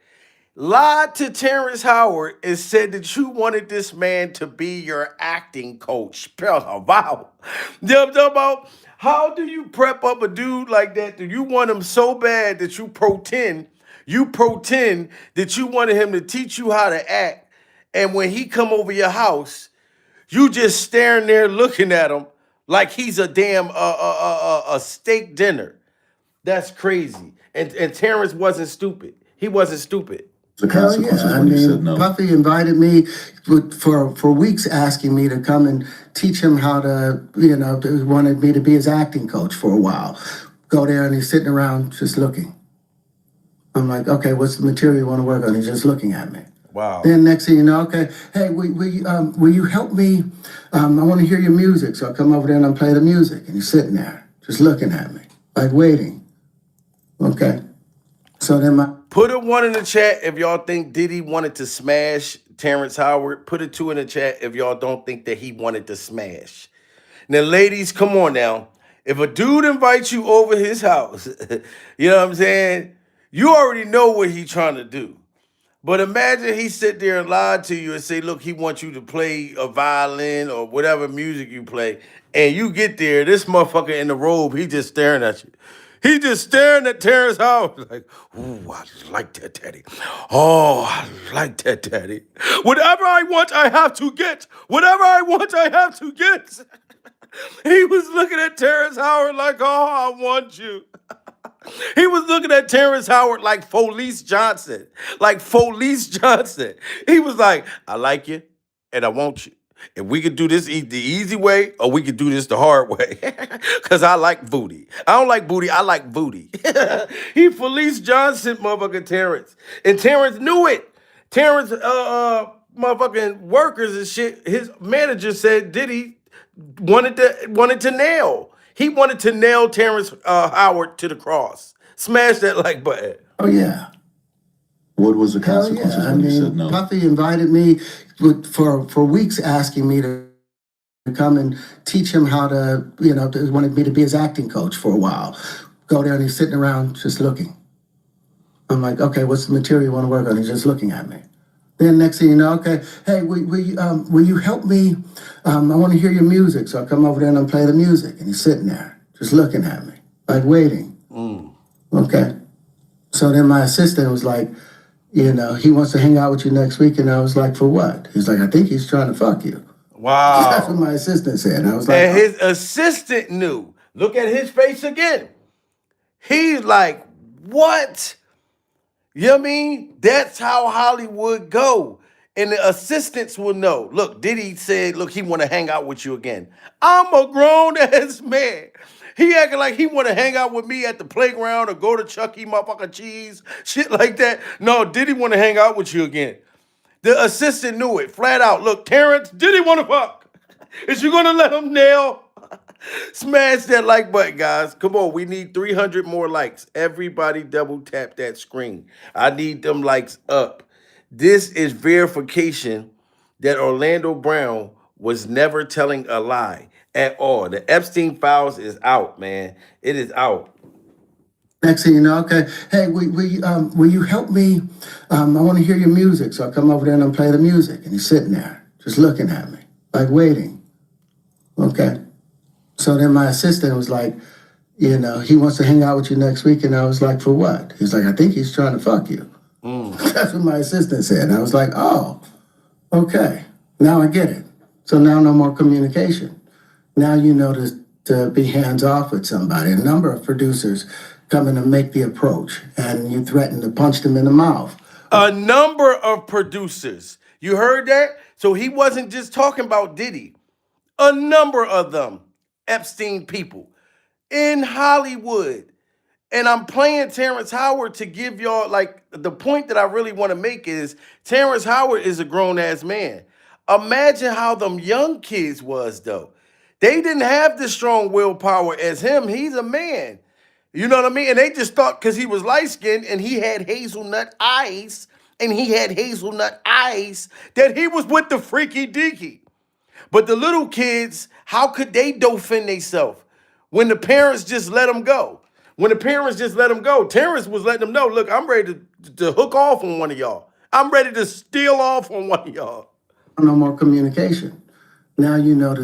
Lied to Terrence Howard and said that you wanted this man to be your acting coach. Wow. You know what I'm talking about? How do you prep up a dude like that? Do you want him so bad that you pretend that you wanted him to teach you how to act, and when he come over your house, you just staring there looking at him like he's a damn a steak dinner? That's crazy. And Terrence wasn't stupid. He wasn't stupid. The Hell consequences yeah. I when you mean, said no? Puffy invited me for weeks, asking me to come and teach him how to, wanted me to be his acting coach for a while. Go there and he's sitting around just looking. I'm like, okay, what's the material you want to work on? He's just looking at me. Wow. Then next thing you know, okay, hey, will you help me? I want to hear your music. So I come over there and I play the music. And he's sitting there just looking at me, like waiting. Okay. So then Put a 1 in the chat if y'all think Diddy wanted to smash Terrence Howard. Put a 2 in the chat if y'all don't think that he wanted to smash. Now, ladies, come on now. If a dude invites you over his house, you know what I'm saying? You already know what he's trying to do. But imagine he sit there and lied to you and say, look, he wants you to play a violin or whatever music you play. And you get there, this motherfucker in the robe, he just staring at you. He just staring at Terrence Howard like, ooh, I like that, daddy. Oh, I like that, daddy. Whatever I want, I have to get. Whatever I want, I have to get. He was looking at Terrence Howard like, oh, I want you. He was looking at Terrence Howard like Felice Johnson. Like Felice Johnson. He was like, I like you and I want you. And we could do this the easy way, or we could do this the hard way. Because I like booty. I don't like booty. I like booty. He Felice Johnson, motherfucking Terrence. And Terrence knew it. Terrence, motherfucking workers and shit, his manager said Diddy wanted to nail. He wanted to nail Terrence Howard to the cross. Smash that like button. Oh, yeah. What was the Hell consequences yeah. when you said no? Puffy invited me for weeks, asking me to come and teach him how to, wanted me to be his acting coach for a while. Go there and he's sitting around just looking. I'm like, okay, what's the material you want to work on? He's just looking at me. Then next thing you know, okay, hey, will you help me? I want to hear your music. So I come over there and I play the music. And he's sitting there just looking at me, like waiting. Okay. So then my assistant was like, he wants to hang out with you next week. And I was like, for what? He's like, I think he's trying to fuck you. Wow. That's what my assistant said. And I was like, and his assistant knew. Look at his face again. He's like, what? You know what I mean? That's how Hollywood go. And the assistants will know. Look, Diddy said, look, he want to hang out with you again. I'm a grown-ass man. He acting like he want to hang out with me at the playground or go to Chuck E. motherfucking Cheese, shit like that. No, Diddy want to hang out with you again. The assistant knew it, flat out. Look, Terrence, Diddy want to fuck. Is you going to let him nail? Smash that like button, guys. Come on, we need 300 more likes. Everybody double tap that screen. I need them likes up. This is verification that Orlando Brown was never telling a lie at all. The Epstein files is out, man. It is out. Next thing you know, okay, hey, will you help me? I want to hear your music. So I come over there and I play the music. And he's sitting there, just looking at me, like waiting. Okay. So then my assistant was like, he wants to hang out with you next week. And I was like, for what? He's like, I think he's trying to fuck you. That's what my assistant said. And I was like, oh, okay. Now I get it. So now no more communication. Now you know to be hands off with somebody. A number of producers come in and make the approach, and you threaten to punch them in the mouth. A number of producers. You heard that? So he wasn't just talking about Diddy. A number of them, Epstein people in Hollywood. And I'm playing Terrence Howard to give y'all, like, the point that I really want to make is Terrence Howard is a grown-ass man. Imagine how them young kids was, though. They didn't have the strong willpower as him. He's a man. You know what I mean? And they just thought because he was light-skinned and he had hazelnut eyes, that he was with the freaky deaky. But the little kids, how could they defend themselves when the parents just let them go? Terrence was letting them know, look, I'm ready to hook off on one of y'all. I'm ready to steal off on one of y'all. No more communication. Now you know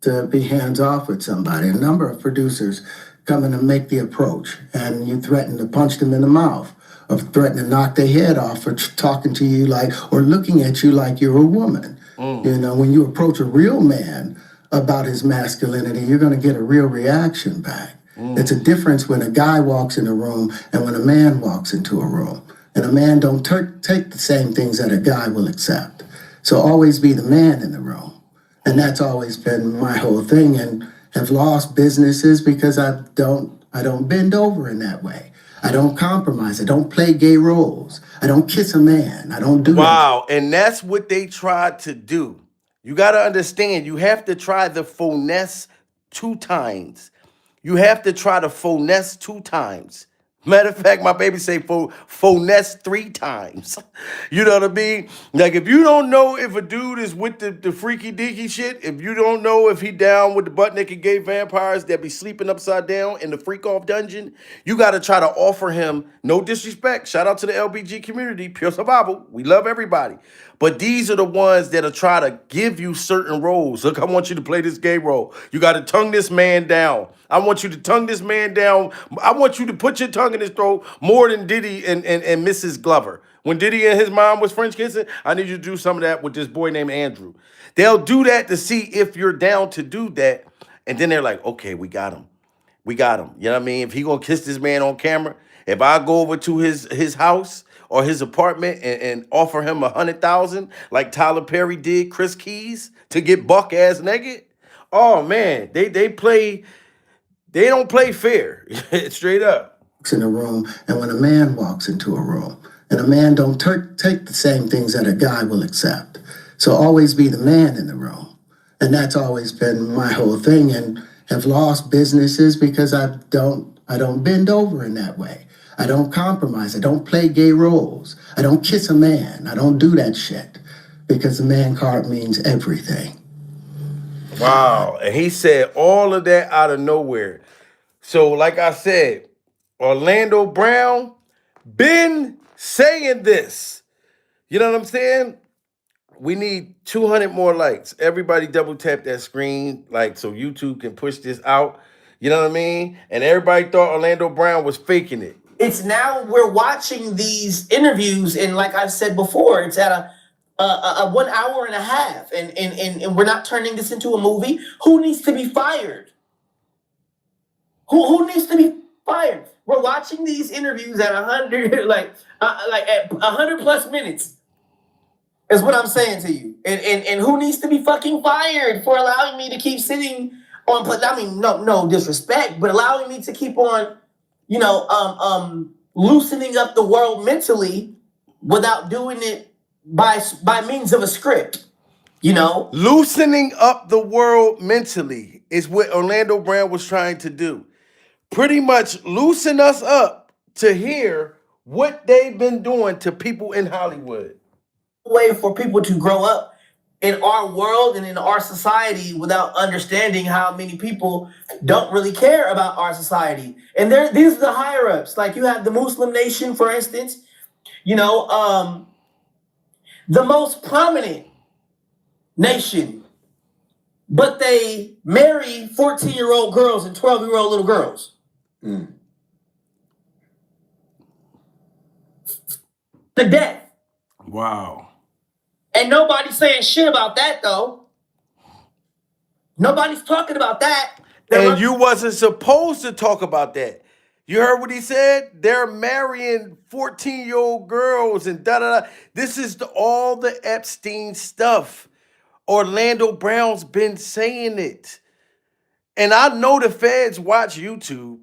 to be hands off with somebody. A number of producers come in and make the approach, and you threaten to punch them in the mouth, or threaten to knock their head off for talking to you or looking at you like you're a woman. When you approach a real man about his masculinity, you're going to get a real reaction back. It's a difference when a guy walks in a room and when a man walks into a room. And a man don't take the same things that a guy will accept. So always be the man in the room. And that's always been my whole thing, and have lost businesses because I don't bend over in that way. I don't compromise. I don't play gay roles. I don't kiss a man. I don't do that. Wow, and that's what they tried to do. You got to understand, you have to try the finesse 2 times. Matter of fact, my baby say finesse 3 times. You know what I mean? Like, if you don't know if a dude is with the freaky deaky shit, if you don't know if he down with the butt naked gay vampires that be sleeping upside down in the freak off dungeon, you got to try to offer him, no disrespect, shout out to the LBG community, pure survival, we love everybody. But these are the ones that'll try to give you certain roles. Look, I want you to play this gay role. You got to tongue this man down. I want you to tongue this man down. I want you to put your tongue in his throat more than Diddy and Mrs. Glover. When Diddy and his mom was French kissing, I need you to do some of that with this boy named Andrew. They'll do that to see if you're down to do that. And then they're like, okay, we got him. You know what I mean? If he gonna kiss this man on camera, if I go over to his house or his apartment and offer him $100,000 like Tyler Perry did Chris Keys to get buck ass naked, oh man, they don't play fair. Straight up. In a room, and when a man walks into a room, and a man don't take the same things that a guy will accept. So always be the man in the room. And that's always been my whole thing, and have lost businesses because I don't bend over in that way. I don't compromise. I don't play gay roles. I don't kiss a man. I don't do that shit because the man card means everything. Wow. And he said all of that out of nowhere. So like I said, Orlando Brown been saying this. You know what I'm saying? We need 200 more likes. Everybody double tap that screen so YouTube can push this out. You know what I mean? And everybody thought Orlando Brown was faking it. It's now we're watching these interviews, and like I've said before, it's at a 1 hour and a half, and we're not turning this into a movie. Who needs to be fired? Who needs to be fired? We're watching these interviews at 100, at 100 plus minutes. Is what I'm saying to you. And who needs to be fucking fired for allowing me to keep sitting on? I mean, no disrespect, but allowing me to keep on, loosening up the world mentally without doing it by means of a script. You know, loosening up the world mentally is what Orlando Brown was trying to do. Pretty much loosen us up to hear what they've been doing to people in Hollywood. way for people to grow up in our world and in our society without understanding how many people don't really care about our society. And these are the higher ups. Like you have the Muslim nation, for instance. You know, the most prominent nation, but they marry 14-year-old girls and 12-year-old little girls. To death. Wow. And nobody's saying shit about that, though. Nobody's talking about that. And you wasn't supposed to talk about that. You heard what he said? They're marrying 14-year-old girls and da-da-da. This is all the Epstein stuff. Orlando Brown's been saying it. And I know the feds watch YouTube.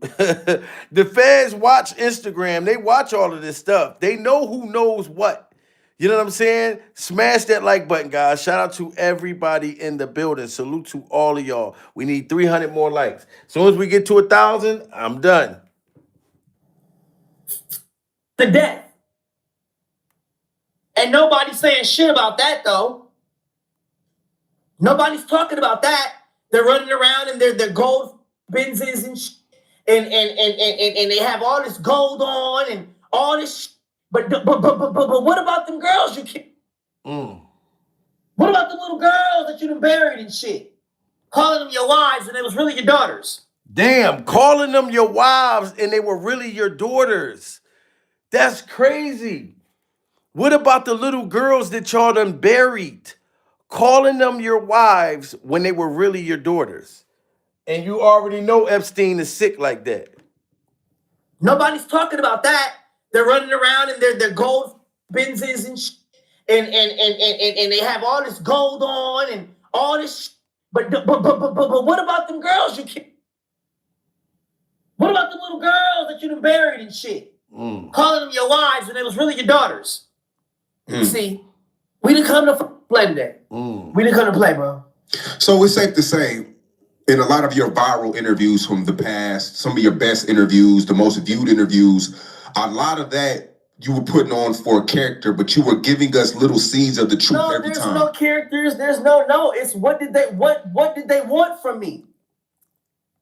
The feds watch Instagram. They watch all of this stuff. They know who knows what. You know what I'm saying? Smash that like button, guys. Shout out to everybody in the building. Salute to all of y'all. We need 300 more likes. As soon as we get to 1,000, I'm done. To death. And nobody's saying shit about that, though. Nobody's talking about that. They're running around in their gold Benzes and shit. And they have all this gold on and all this shit. But what about them girls you can't? What about the little girls that you done buried and shit? Calling them your wives and they was really your daughters. Damn, calling them your wives and they were really your daughters. That's crazy. What about the little girls that y'all done buried? Calling them your wives when they were really your daughters. And you already know Epstein is sick like that. Nobody's talking about that. They're running around in their gold Benzes and shit. And they have all this gold on and all this shit. But what about them girls you can't? What about the little girls that you done buried and shit? Calling them your wives and they was really your daughters. See, we didn't come to play today. We didn't come to play, bro. So it's safe to say, in a lot of your viral interviews from the past, some of your best interviews, the most viewed interviews, a lot of that you were putting on for a character, but you were giving us little seeds of the truth every time. No characters. There's no. It's what did they want from me?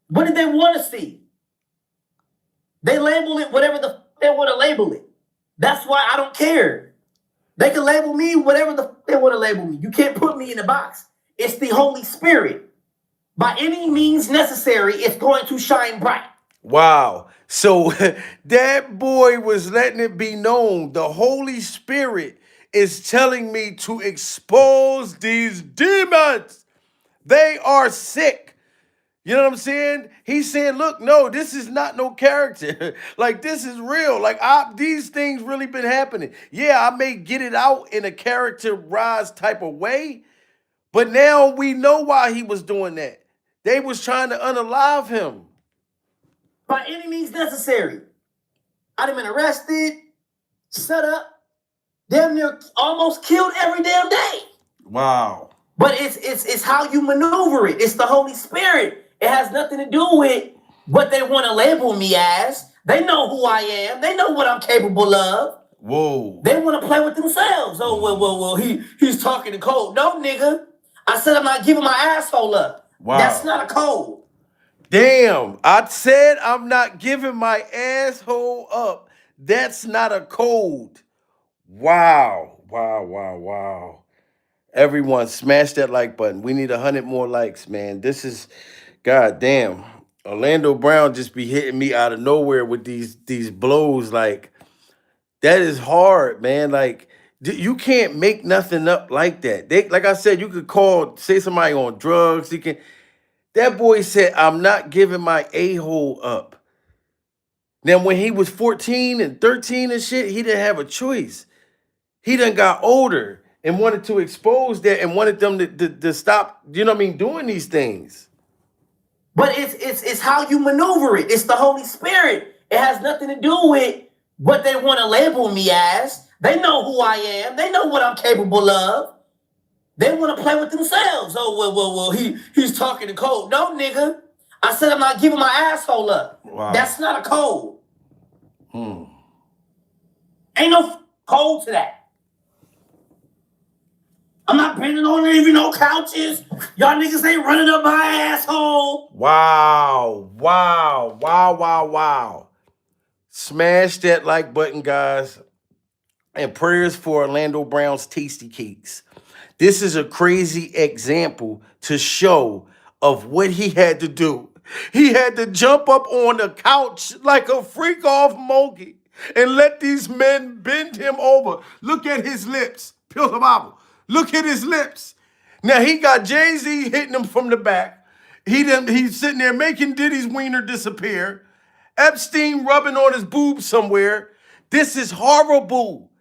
What did they want to see? They label it whatever they want to label it. That's why I don't care. They can label me whatever they want to label me. You can't put me in a box. It's the Holy Spirit. By any means necessary, it's going to shine bright. Wow. So that boy was letting it be known. The Holy Spirit is telling me to expose these demons. They are sick. You know what I'm saying? He's saying, look, no, this is not no character. Like, this is real. Like, these things really been happening. Yeah, I may get it out in a characterized type of way, but now we know why he was doing that. They was trying to unalive him. By any means necessary. I'd have been arrested, set up, damn near almost killed every damn day. Wow. But it's how you maneuver it. It's the Holy Spirit. It has nothing to do with what they want to label me as. They know who I am. They know what I'm capable of. Whoa. They want to play with themselves. Oh, well, he's talking in code. No, nigga. I said I'm not giving my asshole up. Wow. That's not a code. Damn. I said I'm not giving my asshole up. That's not a code. Wow. Wow. Everyone, smash that like button. We need 100 more likes, man. This is, god damn. Orlando Brown just be hitting me out of nowhere with these blows. Like, that is hard, man. Like, you can't make nothing up like that. Like I said, you could say somebody on drugs. That boy said, I'm not giving my a-hole up. Now, when he was 14 and 13 and shit, he didn't have a choice. He done got older and wanted to expose that and wanted them to stop, you know what I mean, doing these things. But it's how you maneuver it. It's the Holy Spirit. It has nothing to do with what they want to label me as. They know who I am. They know what I'm capable of. They want to play with themselves. Oh, well, he's talking to code. No, nigga. I said I'm not giving my asshole up. Wow. That's not a code. Ain't no code to that. I'm not bending on even no couches. Y'all niggas ain't running up my asshole. Wow. Wow. Wow. Wow. Wow. Smash that like button, guys. And prayers for Orlando Brown's tasty cakes. This is a crazy example to show of what he had to do. He had to jump up on the couch like a freak off monkey and let these men bend him over. Look at his lips. Peel the Bible. Look at his lips. Now he got Jay-Z hitting him from the back. He's sitting there making Diddy's wiener disappear. Epstein rubbing on his boob somewhere. This is horrible.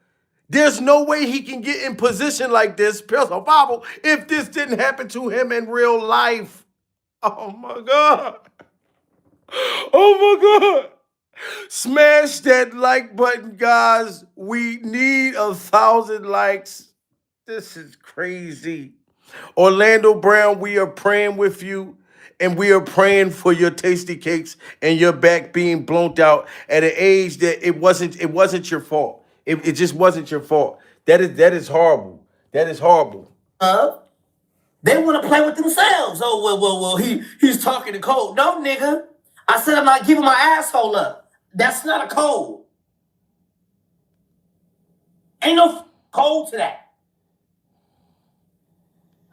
There's no way he can get in position like this, Bible, if this didn't happen to him in real life. Oh my God. Oh my God. Smash that like button, guys. We need 1,000 likes. This is crazy. Orlando Brown, we are praying with you. And we are praying for your tasty cakes and your back being blown out at an age that it wasn't your fault. It just wasn't your fault. That is horrible. That is horrible. They want to play with themselves. Oh, well, he's talking to code. No, nigga. I said I'm not giving my asshole up. That's not a code. Ain't no code to that.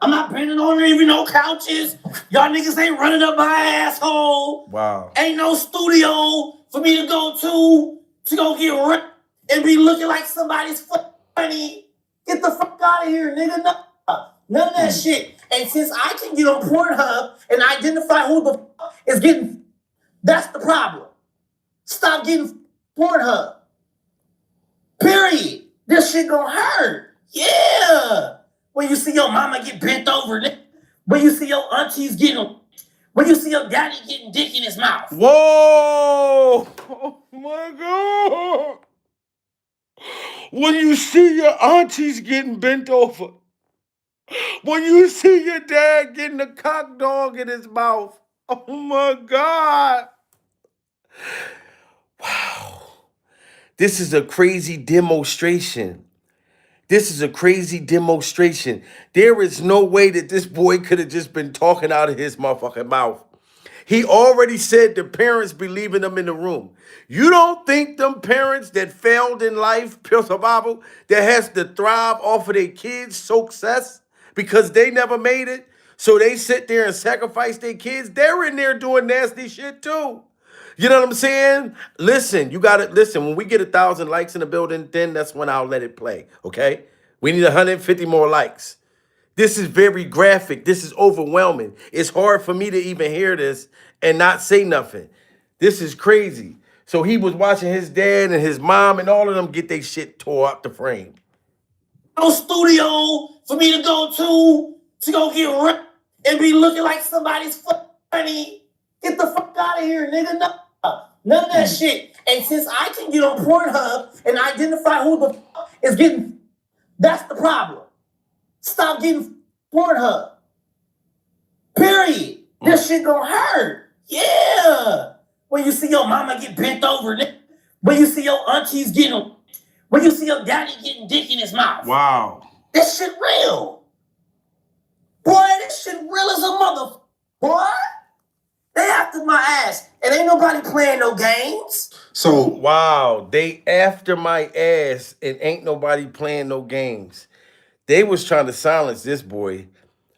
I'm not bending on even no couches. Y'all niggas ain't running up my asshole. Wow. Ain't no studio for me to go to go get ripped and be looking like somebody's funny. Get the fuck out of here, nigga. No, none of that shit. And since I can get on Pornhub and identify who the fuck is getting, that's the problem. Stop getting Pornhub. Period. This shit gonna hurt. Yeah. When you see your mama get bent over, when you see your aunties when you see your daddy getting dick in his mouth. Whoa! Oh my God! When you see your aunties getting bent over. When you see your dad getting a cock dog in his mouth. Oh my God! Wow. This is a crazy demonstration. This is a crazy demonstration. There is no way that this boy could have just been talking out of his motherfucking mouth. He already said the parents believe in him in the room. You don't think them parents that failed in life, pure survival, that has to thrive off of their kids' success because they never made it, so they sit there and sacrifice their kids, they're in there doing nasty shit too. You know what I'm saying? Listen, you got to listen. When we get 1,000 likes in the building, then that's when I'll let it play. Okay? We need 150 more likes. This is very graphic. This is overwhelming. It's hard for me to even hear this and not say nothing. This is crazy. So he was watching his dad and his mom and all of them get their shit tore up the frame. No studio for me to go get ripped and be looking like somebody's funny. Get the fuck out of here, nigga. No, none of that shit. And since I can get on Pornhub and identify who the fuck is getting, that's the problem. Stop getting Pornhub. Period. This shit gonna hurt. Yeah. When you see your mama get bent over, when you see your aunties when you see your daddy getting dick in his mouth. Wow. This shit real. Boy, this shit real as a mother. Boy, they after my ass. And ain't nobody playing no games. So, wow. They after my ass and ain't nobody playing no games. They was trying to silence this boy.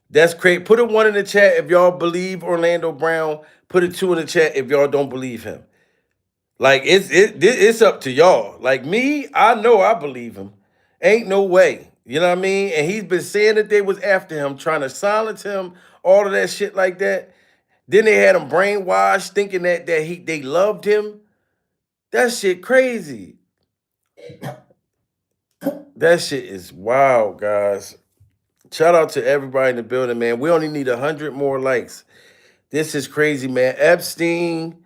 That's crazy. Put a 1 in the chat if y'all believe Orlando Brown. Put a 2 in the chat if y'all don't believe him. Like, it's up to y'all. Like me, I know I believe him. Ain't no way. You know what I mean? And he's been saying that they was after him, trying to silence him, all of that shit like that. Then they had him brainwashed, thinking that they loved him. That shit crazy. That shit is wild, guys. Shout out to everybody in the building, man. We only need 100 more likes. This is crazy, man. Epstein,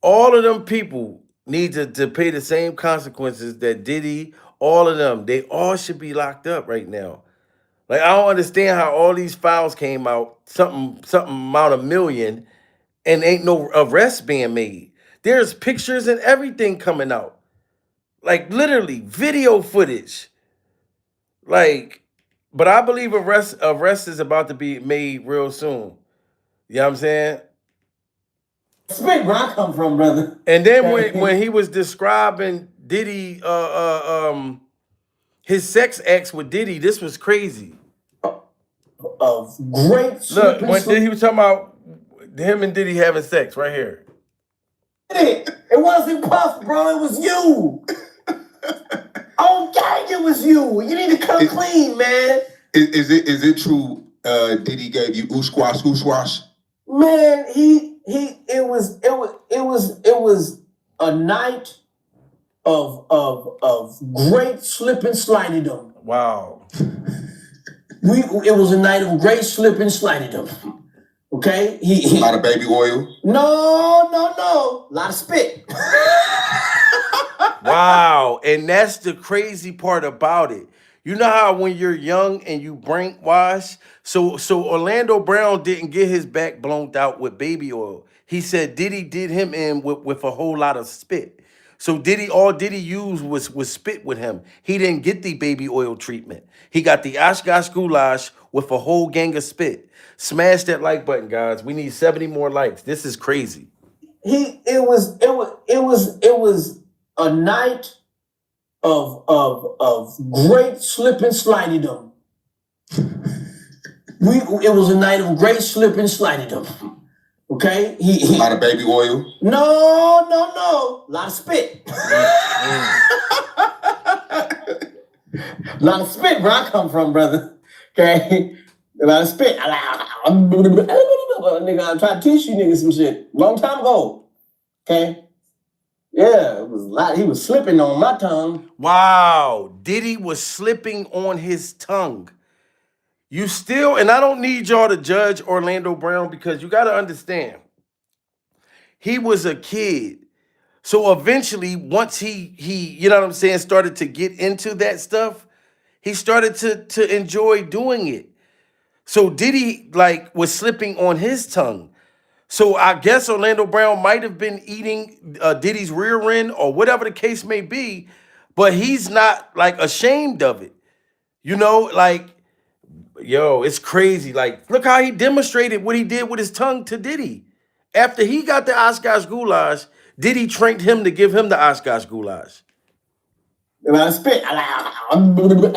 all of them people need to pay the same consequences that Diddy, all of them. They all should be locked up right now. Like, I don't understand how all these files came out, something amount of million, and ain't no arrests being made. There's pictures and everything coming out. Like, literally, video footage. Like, but I believe arrest is about to be made real soon. You know what I'm saying? Spit where I come from, brother. And then when he was describing Diddy, his sex acts with Diddy, this was crazy. Of great Look, when he was talking about him and Diddy having sex right here. It wasn't Puff, bro. It was you. On gang, it was you. You need to come clean, man. Is it true? Diddy gave you oosh-squash, oosh-squash? Man, it was a night of great slip and sliding. Wow. It was a night of great slip and sliding. Okay? A lot of baby oil? No. A lot of spit. Wow. And that's the crazy part about it. You know how when you're young and you brainwash? So Orlando Brown didn't get his back blown out with baby oil. He said Diddy did him in with a whole lot of spit. So all Diddy used was spit with him. He didn't get the baby oil treatment. He got the Oshkosh goulash with a whole gang of spit. Smash that like button, guys. We need 70 more likes. This is crazy. It was a night of great slip and sliding. It was a night of great slip and sliding. Okay? A lot of baby oil? No. A lot of spit. A lot of spit where I come from, brother. Okay? A lot of spit. Nigga, I'm trying to teach you niggas some shit. Long time ago. Okay? Yeah, it was a lot. He was slipping on my tongue. Wow. Diddy was slipping on his tongue. You still, and I don't need y'all to judge Orlando Brown because you got to understand, he was a kid. So eventually, once he you know what I'm saying, started to get into that stuff, he started to enjoy doing it. So Diddy was slipping on his tongue. So I guess Orlando Brown might have been eating Diddy's rear end or whatever the case may be, but he's not ashamed of it. You know, yo, it's crazy. Look how he demonstrated what he did with his tongue to Diddy. After he got the Oshkosh goulash, Diddy trained him to give him the Oshkosh goulash. And I spit. Nigga,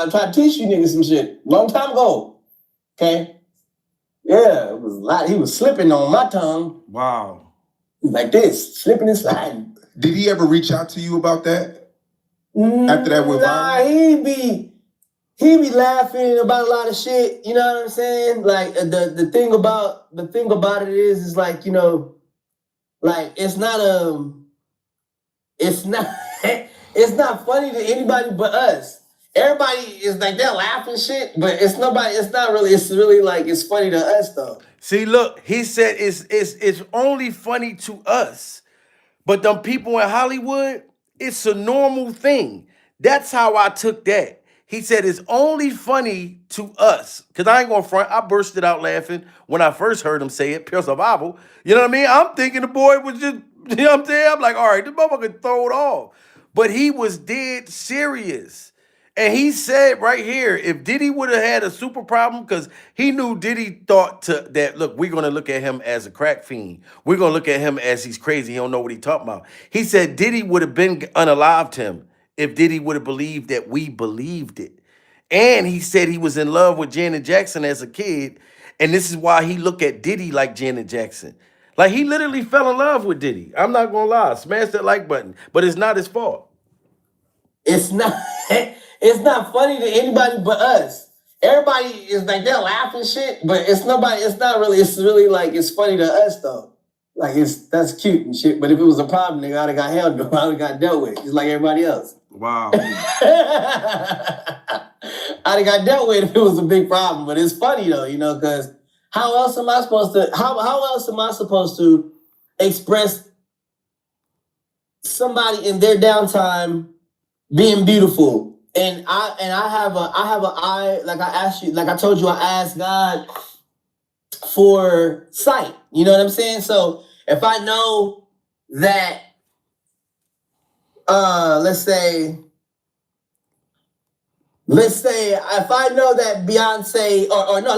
I'm trying to teach you niggas some shit. Long time ago. Okay? Yeah, it was a lot. He was slipping on my tongue. Wow. Like this, slipping and sliding. Did he ever reach out to you about that? After that went viral? He be laughing about a lot of shit. You know what I'm saying? Like the thing about it is like, you know, like it's not it's not funny to anybody but us. Everybody is like they're laughing shit, but it's really like it's funny to us though. See, look, he said it's only funny to us. But them people in Hollywood, it's a normal thing. That's how I took that. He said it's only funny to us. Because I ain't going to front. I bursted out laughing when I first heard him say it, pure survival. You know what I mean? I'm thinking the boy was just, you know what I'm saying? I'm like, all right, this motherfucker throw it off. But he was dead serious. And he said right here, if Diddy would have had a super problem, because he knew Diddy thought that, look, we're going to look at him as a crack fiend. We're going to look at him as he's crazy. He don't know what he's talking about. He said Diddy would have been unalived him if Diddy would have believed that we believed it. And he said he was in love with Janet Jackson as a kid. And this is why he looked at Diddy like Janet Jackson. Like, he literally fell in love with Diddy. I'm not going to lie. Smash that like button. But it's not his fault. It's not funny to anybody but us. Everybody is like they're laughing shit, but it's really like it's funny to us though. Like that's cute and shit. But if it was a problem, nigga, I'd have got held. I would have got dealt with, just like everybody else. Wow. I'd have got dealt with if it was a big problem. But it's funny though, you know, because how else am I supposed to express somebody in their downtime being beautiful And I have like I asked you, like I told you, I asked God for sight. You know what I'm saying? So if I know that let's say if I know that Beyonce or no,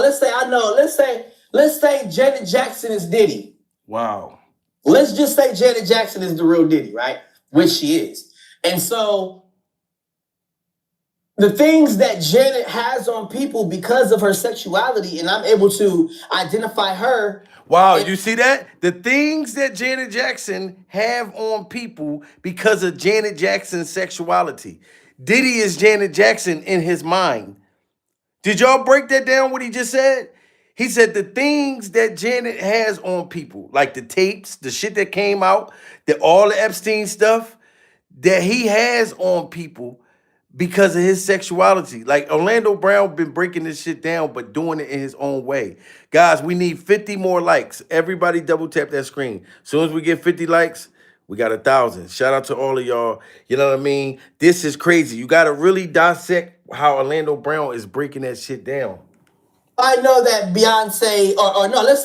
let's say Janet Jackson is Diddy. Wow. Let's just say Janet Jackson is the real Diddy, right? Which she is. And so the things that Janet has on people because of her sexuality, and I'm able to identify her. Wow, you see that? The things that Janet Jackson have on people because of Janet Jackson's sexuality. Diddy is Janet Jackson in his mind. Did y'all break that down, what he just said? He said the things that Janet has on people, like the tapes, the shit that came out, all the Epstein stuff that he has on people because of his sexuality. Like Orlando Brown been breaking this shit down, but doing it in his own way. Guys, we need 50 more likes. Everybody double tap that screen. As soon as we get 50 likes, we got 1,000. Shout out to all of y'all. You know what I mean? This is crazy. You got to really dissect how Orlando Brown is breaking that shit down. I know that Beyonce, or no, let's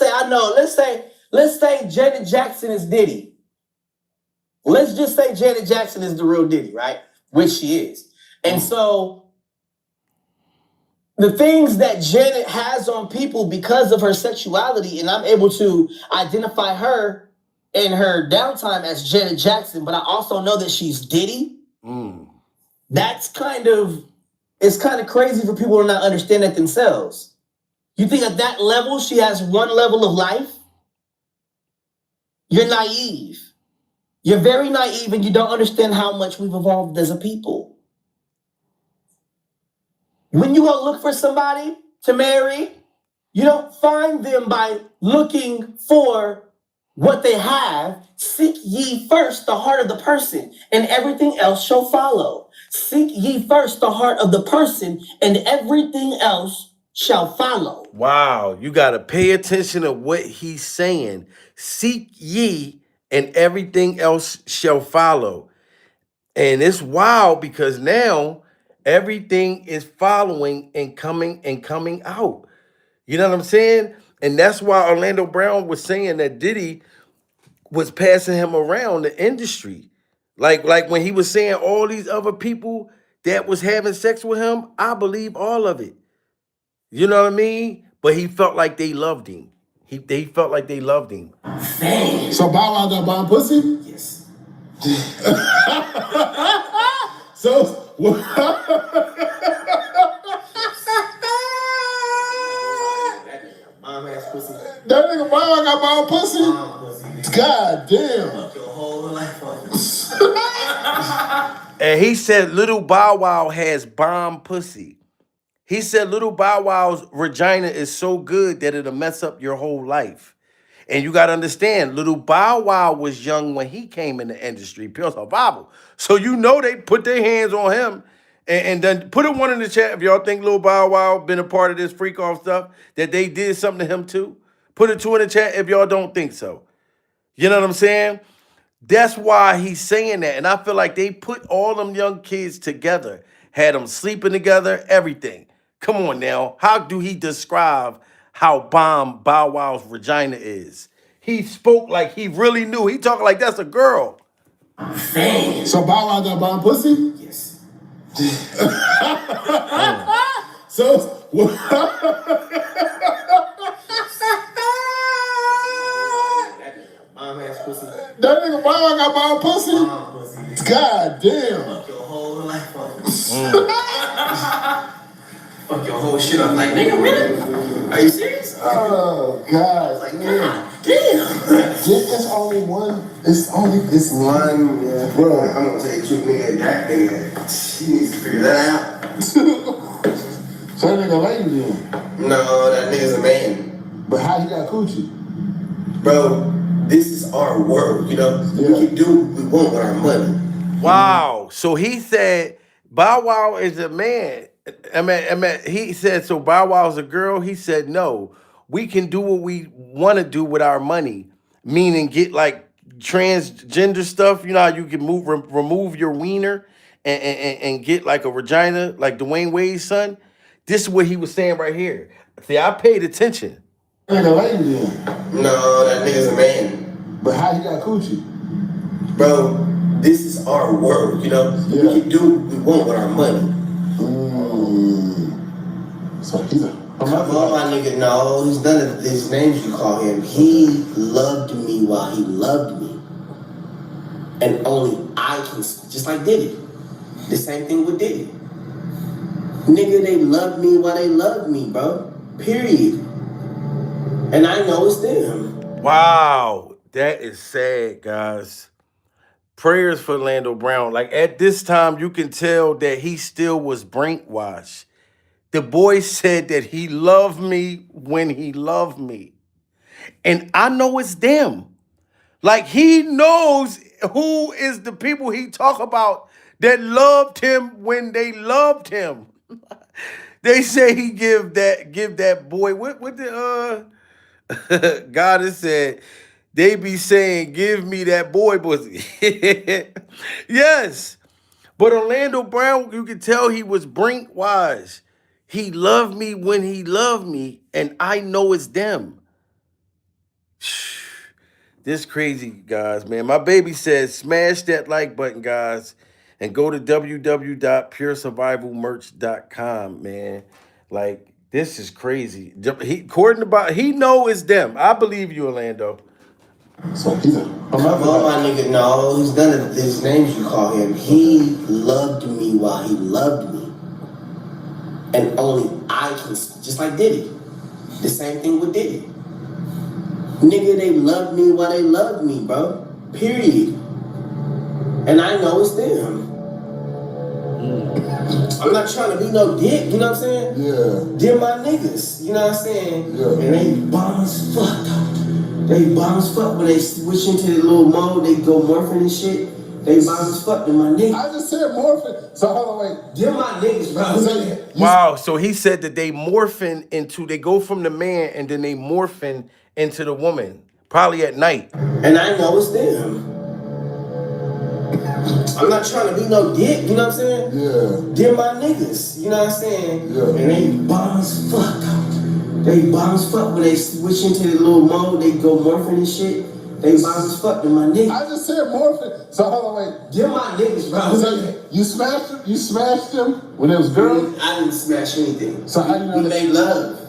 say Janet Jackson is Diddy. Let's just say Janet Jackson is the real Diddy, right? Which she is. And so the things that Janet has on people because of her sexuality, and I'm able to identify her in her downtime as Janet Jackson, but I also know that she's Diddy. That's it's kind of crazy for people to not understand that themselves. You think at that level, she has one level of life? You're naive. You're very naive and you don't understand how much we've evolved as a people. When you go look for somebody to marry, you don't find them by looking for what they have. Seek ye first the heart of the person, and everything else shall follow. Seek ye first the heart of the person, and everything else shall follow. Wow, you got to pay attention to what he's saying. Seek ye, and everything else shall follow. And it's wild because now everything is following and coming out. You know what I'm saying? And that's why Orlando Brown was saying that Diddy was passing him around the industry. Like when he was saying all these other people that was having sex with him, I believe all of it. You know what I mean? But he felt like they loved him. They felt like they loved him. So Bow Wow got bomb pussy? Yes. So Bomb ass pussy. that nigga Bow Wow got bomb pussy? God damn. Your whole life on. And he said Little Bow Wow has bomb pussy. He said Little Bow Wow's vagina is so good that it'll mess up your whole life. And you got to understand, Little Bow Wow was young when he came in the industry, pure survival. So you know they put their hands on him. And then put a 1 in the chat if y'all think Little Bow Wow been a part of this freak off stuff, that they did something to him too. Put a 2 in the chat if y'all don't think so. You know what I'm saying? That's why he's saying that. And I feel like they put all them young kids together, had them sleeping together, everything. Come on now. How do he describe how bomb Bow Wow's vagina is? He spoke like he really knew. He talking like that's a girl. So Bow Wow got bomb pussy? Yes. So Bomb ass pussy. that nigga Bow Wow got bomb pussy? God damn. Fuck your whole life on. Fuck your whole shit up. Like, nigga, really? Are you serious? Oh God. Like, damn. damn. It's only one. It's one. Yeah. Bro, I'm gonna tell you the truth, nigga. That nigga, he needs to figure that out. So that nigga lady then? No, that nigga's a man. But how he got coochie? Bro, this is our world, you know? Yeah. We can do what we want with our money. Wow. So he said Bow Wow is a man. He said, so Bow Wow's a girl? He said, no. We can do what we want to do with our money. Meaning get like transgender stuff. You know how you can remove your wiener and get like a Regina, like Dwayne Wade's son. This is what he was saying right here. See, I paid attention. Ain't a lady then. No, that nigga's a man. But how he got coochie? Bro, this is our world, you know? Yeah. We can do what we want with our money. So he's a... Come on, my nigga, no, he's none of these names you call him. He loved me while he loved me. And only I can, just like Diddy. The same thing with Diddy. Nigga, they love me while they love me, bro. Period. And I know it's them. Wow, that is sad, guys. Prayers for Orlando Brown. Like at this time, you can tell that he still was brainwashed. The boy said that he loved me when he loved me. And I know it's them. Like he knows who is the people he talk about that loved him when they loved him. They say he give that boy what the God has said they be saying give me that boy pussy. Yes. But Orlando Brown, you can tell he was brainwashed. He loved me when he loved me, and I know it's them. This crazy, guys, man. My baby says smash that like button, guys, and go to www.puresurvivalmerch.com, man. Like, this is crazy. He know it's them. I believe you, Orlando. So he's a... Come on, my nigga, no, he's none of these names you call him. He loved me while he loved me. And only I can, just like Diddy. The same thing with Diddy. Nigga, they love me while they love me, bro. Period. And I know it's them. I'm not trying to be no dick, you know what I'm saying? Yeah. They're my niggas, you know what I'm saying? Yeah. And they bomb as fuck, though. They bomb as fuck when they switch into the little mode, they go morphing and shit. They bomb as fuck, they're my niggas. I just said morphing. So hold on, wait. They're my niggas, bro. Wow, so he said that they morphing into, they go from the man and then they morphing into the woman, probably at night. And I know it's them. I'm not trying to be no dick, you know what I'm saying? Yeah. They're my niggas, you know what I'm saying? Yeah. And they bomb as fuck, though. They bomb as fuck when they switch into the little mode, they go morphing and shit. They bomb as fuck, they're my niggas. I just said morphing. So hold on, wait. They're my niggas, bro. So you smashed them when it was girls? I didn't smash anything. So how you know we made love.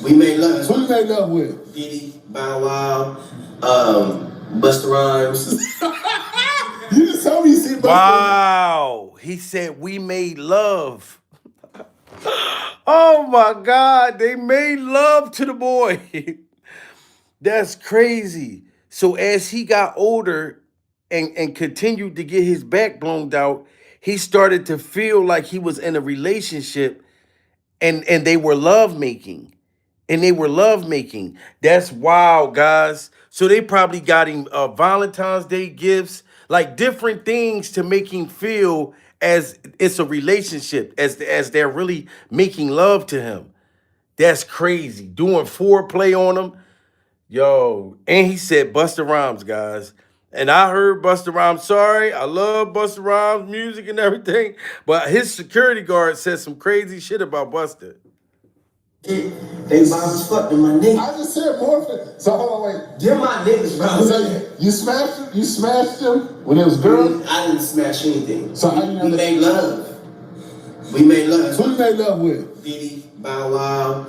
We made love. Who you made love with? Diddy, Bow Wow, Busta Rhymes. You just told me you see Busta. Wow. He said we made love. Oh my God. They made love to the boy. That's crazy. So as he got older and continued to get his back blown out, he started to feel like he was in a relationship and they were lovemaking. And they were lovemaking. That's wild, guys. So they probably got him Valentine's Day gifts, like different things to make him feel as it's a relationship, as they're really making love to him. That's crazy. Doing foreplay on him. Yo, and he said Busta Rhymes, guys. And I heard Busta Rhymes. Sorry, I love Busta Rhymes music and everything, but his security guard said some crazy shit about Busta. They bomb as fuck, they're my niggas. I just said morphing. So hold on, wait. They're my niggas, bro. So you smashed them when it was girls? I didn't smash anything. So how you know we made love. We made love. Who you made love with? Diddy, Bow Wow,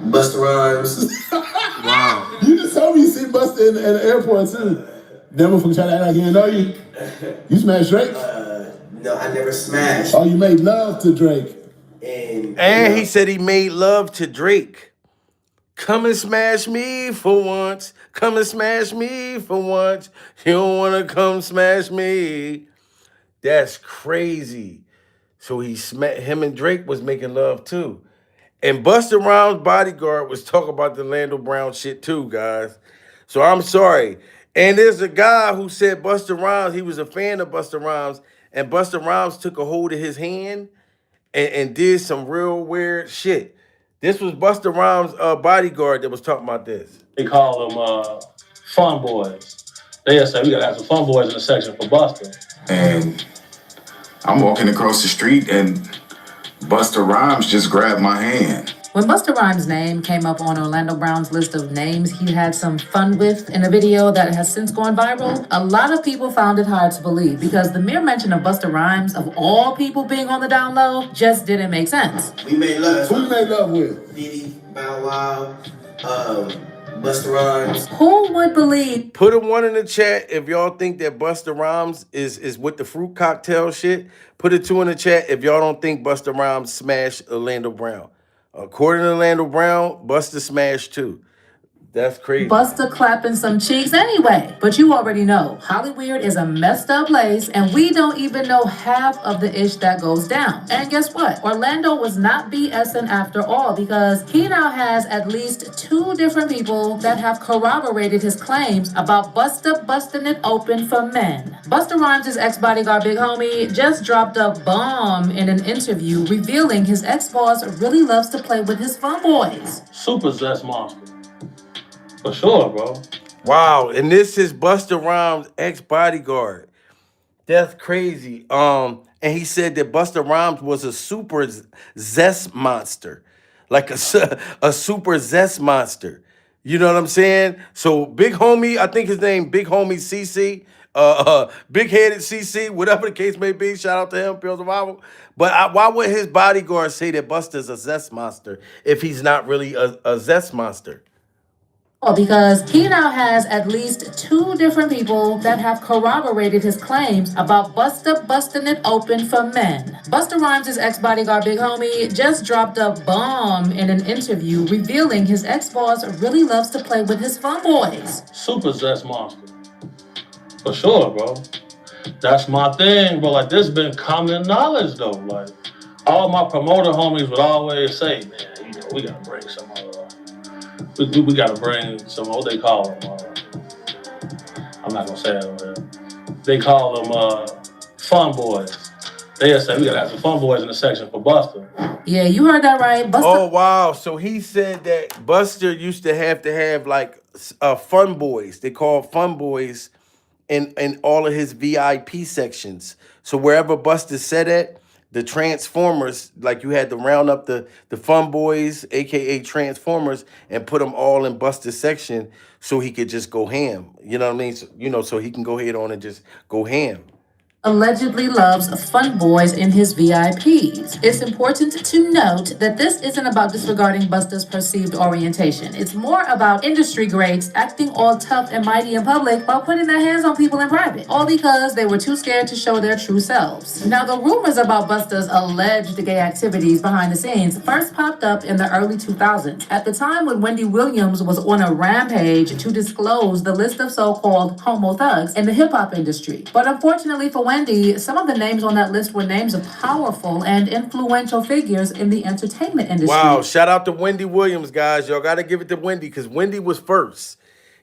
Busta Rhymes. Wow. You just told me you see Busta in the airport too. That motherfucker trying to act like he didn't know you. You smashed Drake? No, I never smashed. Oh, you made love to Drake. And he said he made love to Drake. Come and smash me for once. Come and smash me for once. You don't want to come smash me. That's crazy. So him and Drake was making love too. And Busta Rhymes' bodyguard was talking about the Orlando Brown shit too, guys. So I'm sorry. And there's a guy who said Busta Rhymes, he was a fan of Busta Rhymes, and Busta Rhymes took a hold of his hand and did some real weird shit. This was Busta Rhymes' bodyguard that was talking about this. They call them fun boys. They say we gotta have some fun boys in the section for Busta. And I'm walking across the street and Busta Rhymes just grabbed my hand. When Busta Rhymes' name came up on Orlando Brown's list of names he had some fun with in a video that has since gone viral, a lot of people found it hard to believe because the mere mention of Busta Rhymes, of all people being on the down low, just didn't make sense. We made love. Who you made love with? Diddy, Bow Wow, Busta Rhymes. Who would believe? Put a one in the chat if y'all think that Busta Rhymes is with the fruit cocktail shit. Put a two in the chat if y'all don't think Busta Rhymes smashed Orlando Brown. According to Orlando Brown, Busta smashed too. That's crazy. Busta clapping some cheeks anyway. But you already know, Hollywood is a messed up place, and we don't even know half of the ish that goes down. And guess what? Orlando was not BSing after all, because he now has at least 2 different people that have corroborated his claims about Busta busting it open for men. Busta Rhymes' ex-bodyguard Big Homie just dropped a bomb in an interview revealing his ex-boss really loves to play with his fun boys. Super Zest Monster. For sure, bro. Wow, and this is Busta Rhymes' ex-bodyguard. That's crazy. And he said that Busta Rhymes was a super zest monster. Like a super zest monster. You know what I'm saying? So Big Homie, I think his name Big Homie CC, Big-headed CC, whatever the case may be. Shout out to him, Pure Survival. But why would his bodyguard say that Busta's a zest monster if he's not really a zest monster? Because he now has at least 2 different people that have corroborated his claims about Busta busting it open for men. Busta Rhymes' ex-bodyguard Big Homie just dropped a bomb in an interview revealing his ex-boss really loves to play with his fun boys. Super Zest Monster. For sure, bro. That's my thing, bro. Like, this been common knowledge, though. Like, all my promoter homies would always say, man, you know, we gotta bring some we gotta bring some, what they call them, I'm not gonna say it over here. They call them fun boys. They say we gotta have some fun boys in the section for Busta. Yeah, you heard that right. Busta. Oh, wow. So he said that Busta used to have like fun boys. They call fun boys in all of his VIP sections. So wherever Busta said it, the Transformers, like you had to round up the fun boys, aka Transformers, and put them all in Busta's section so he could just go ham. You know what I mean? So, so he can go ahead on and just go ham. Allegedly loves fun boys in his VIPs. It's important to note that this isn't about disregarding Busta's perceived orientation. It's more about industry greats acting all tough and mighty in public while putting their hands on people in private, all because they were too scared to show their true selves. Now, the rumors about Busta's alleged gay activities behind the scenes first popped up in the early 2000s, at the time when Wendy Williams was on a rampage to disclose the list of so-called homo thugs in the hip-hop industry. But unfortunately for Wendy, some of the names on that list were names of powerful and influential figures in the entertainment industry. Wow, shout out to Wendy Williams, guys. Y'all got to give it to Wendy because Wendy was first.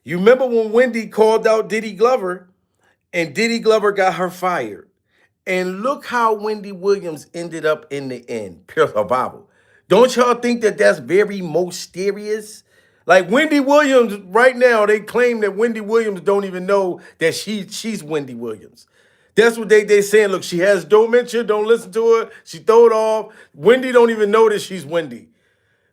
You remember when Wendy called out Diddy Glover and Diddy Glover got her fired? And look how Wendy Williams ended up in the end. Pure survival. Don't y'all think that that's very mysterious? Like Wendy Williams, right now, they claim that Wendy Williams don't even know that she's Wendy Williams. That's what they saying. Look, she has dementia. Don't listen to her. She throw it off. Wendy don't even know that she's Wendy.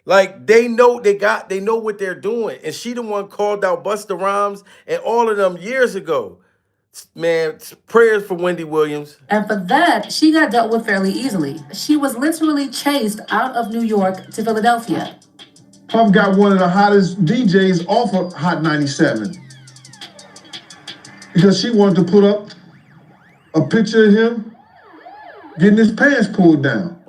Like they know what they're doing. And she the one called out Busta Rhymes and all of them years ago. Man, prayers for Wendy Williams. And for that, she got dealt with fairly easily. She was literally chased out of New York to Philadelphia. Puff got one of the hottest DJs off of Hot 97 because she wanted to put up a picture of him getting his pants pulled down.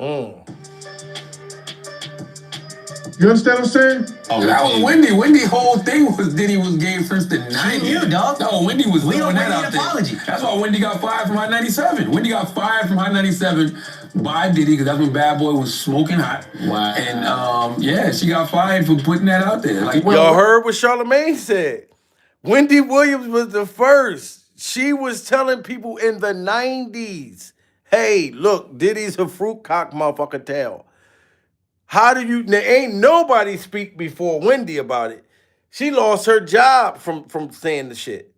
You understand what I'm saying? Oh, that was Wendy. Wendy's whole thing was Diddy was gay since the 90s. You, dog. No, Wendy was We throwing don't that out there. apology. That's why Wendy got fired from Hot 97. Wendy got fired from Hot 97 by Diddy because that's when Bad Boy was smoking hot. Wow. And yeah, she got fired for putting that out there. Like, Y'all heard what Charlamagne said. Wendy Williams was the first. She was telling people in the 90s, hey, look, Diddy's a fruit cock motherfucker tail. How do you, there ain't nobody speak before Wendy about it. She lost her job from saying the shit.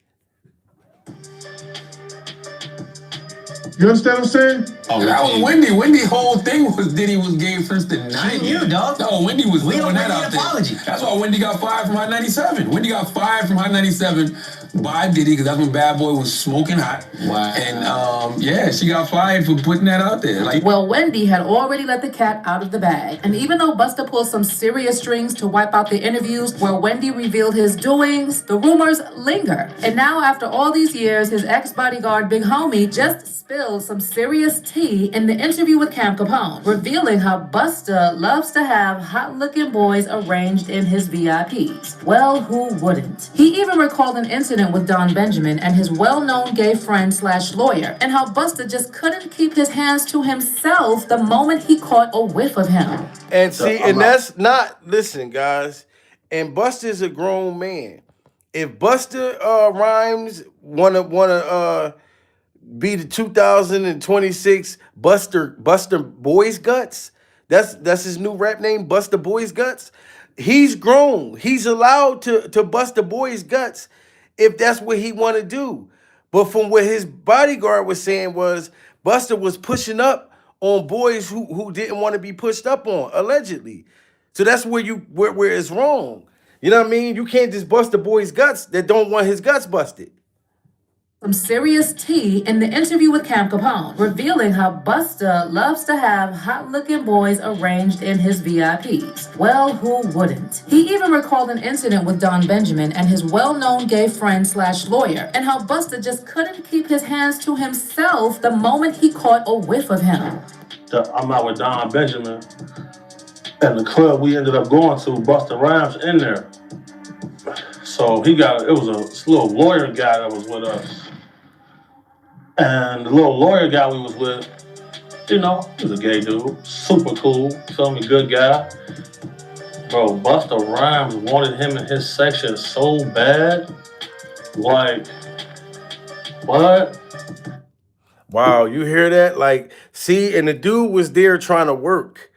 You understand what I'm saying? Oh, that was Wendy. Wendy's whole thing was Diddy was gay since the 90s. You, dog. No, Wendy was We throwing don't that need out an there. apology. That's why Wendy got fired from Hot 97. Wendy got fired from Hot 97 by Diddy because that's when Bad Boy was smoking hot. Wow. And yeah, she got fired for putting that out there. Like, Well, Wendy had already let the cat out of the bag. And even though Busta pulled some serious strings to wipe out the interviews where Wendy revealed his doings, the rumors linger. And now, after all these years, his ex-bodyguard Big Homie just spilled some serious tea in the interview with Cam Capone, revealing how Busta loves to have hot-looking boys arranged in his VIPs. Well, who wouldn't? He even recalled an incident with Don Benjamin and his well-known gay friend/lawyer, and how Busta just couldn't keep his hands to himself the moment he caught a whiff of him. And see, and that's not, listen, guys, and Busta is a grown man. If Busta Rhymes wanna be the 2026 Buster Boys Guts, that's his new rap name, Buster Boys Guts. He's grown. He's allowed to bust the boys' guts if that's what he want to do. But from what his bodyguard was saying was Buster was pushing up on boys who didn't want to be pushed up on, allegedly. So that's where it's wrong. You know what I mean? You can't just bust the boy's guts that don't want his guts busted. Some serious tea in the interview with Cam Capone, revealing how Busta loves to have hot-looking boys arranged in his VIPs. Well, who wouldn't? He even recalled an incident with Don Benjamin and his well-known gay friend/lawyer, and how Busta just couldn't keep his hands to himself the moment he caught a whiff of him. I'm out with Don Benjamin, and the club we ended up going to, Busta Rhymes in there. So it was a little lawyer guy that was with us. And the little lawyer guy we was with, you know, he was a gay dude, super cool, feel me, good guy. Bro, Busta Rhymes wanted him in his section so bad. Like, what? Wow, you hear that? Like, see, and the dude was there trying to work.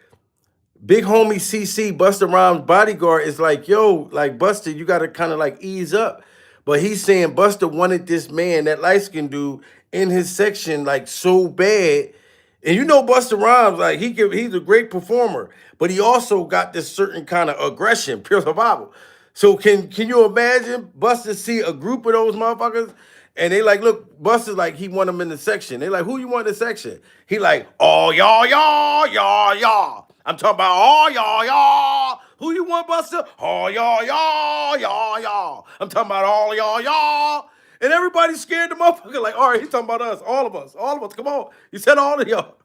Big homie CC, Busta Rhymes' bodyguard, is like, yo, like, Busta, you got to kind of like ease up. But he's saying Busta wanted this man, that light-skinned dude, in his section, like, so bad. And you know Busta Rhymes, like, he's a great performer, but he also got this certain kind of aggression, pure survival. So can you imagine Busta see a group of those motherfuckers, and they like, look, Busta's like, he want them in the section. They like, who you want in the section? He like, oh, y'all. I'm talking about all y'all. Who you want, Busta? Oh, y'all. I'm talking about all y'all. And everybody's scared the motherfucker. Like, all right, he's talking about us, all of us. Come on. He said all of y'all.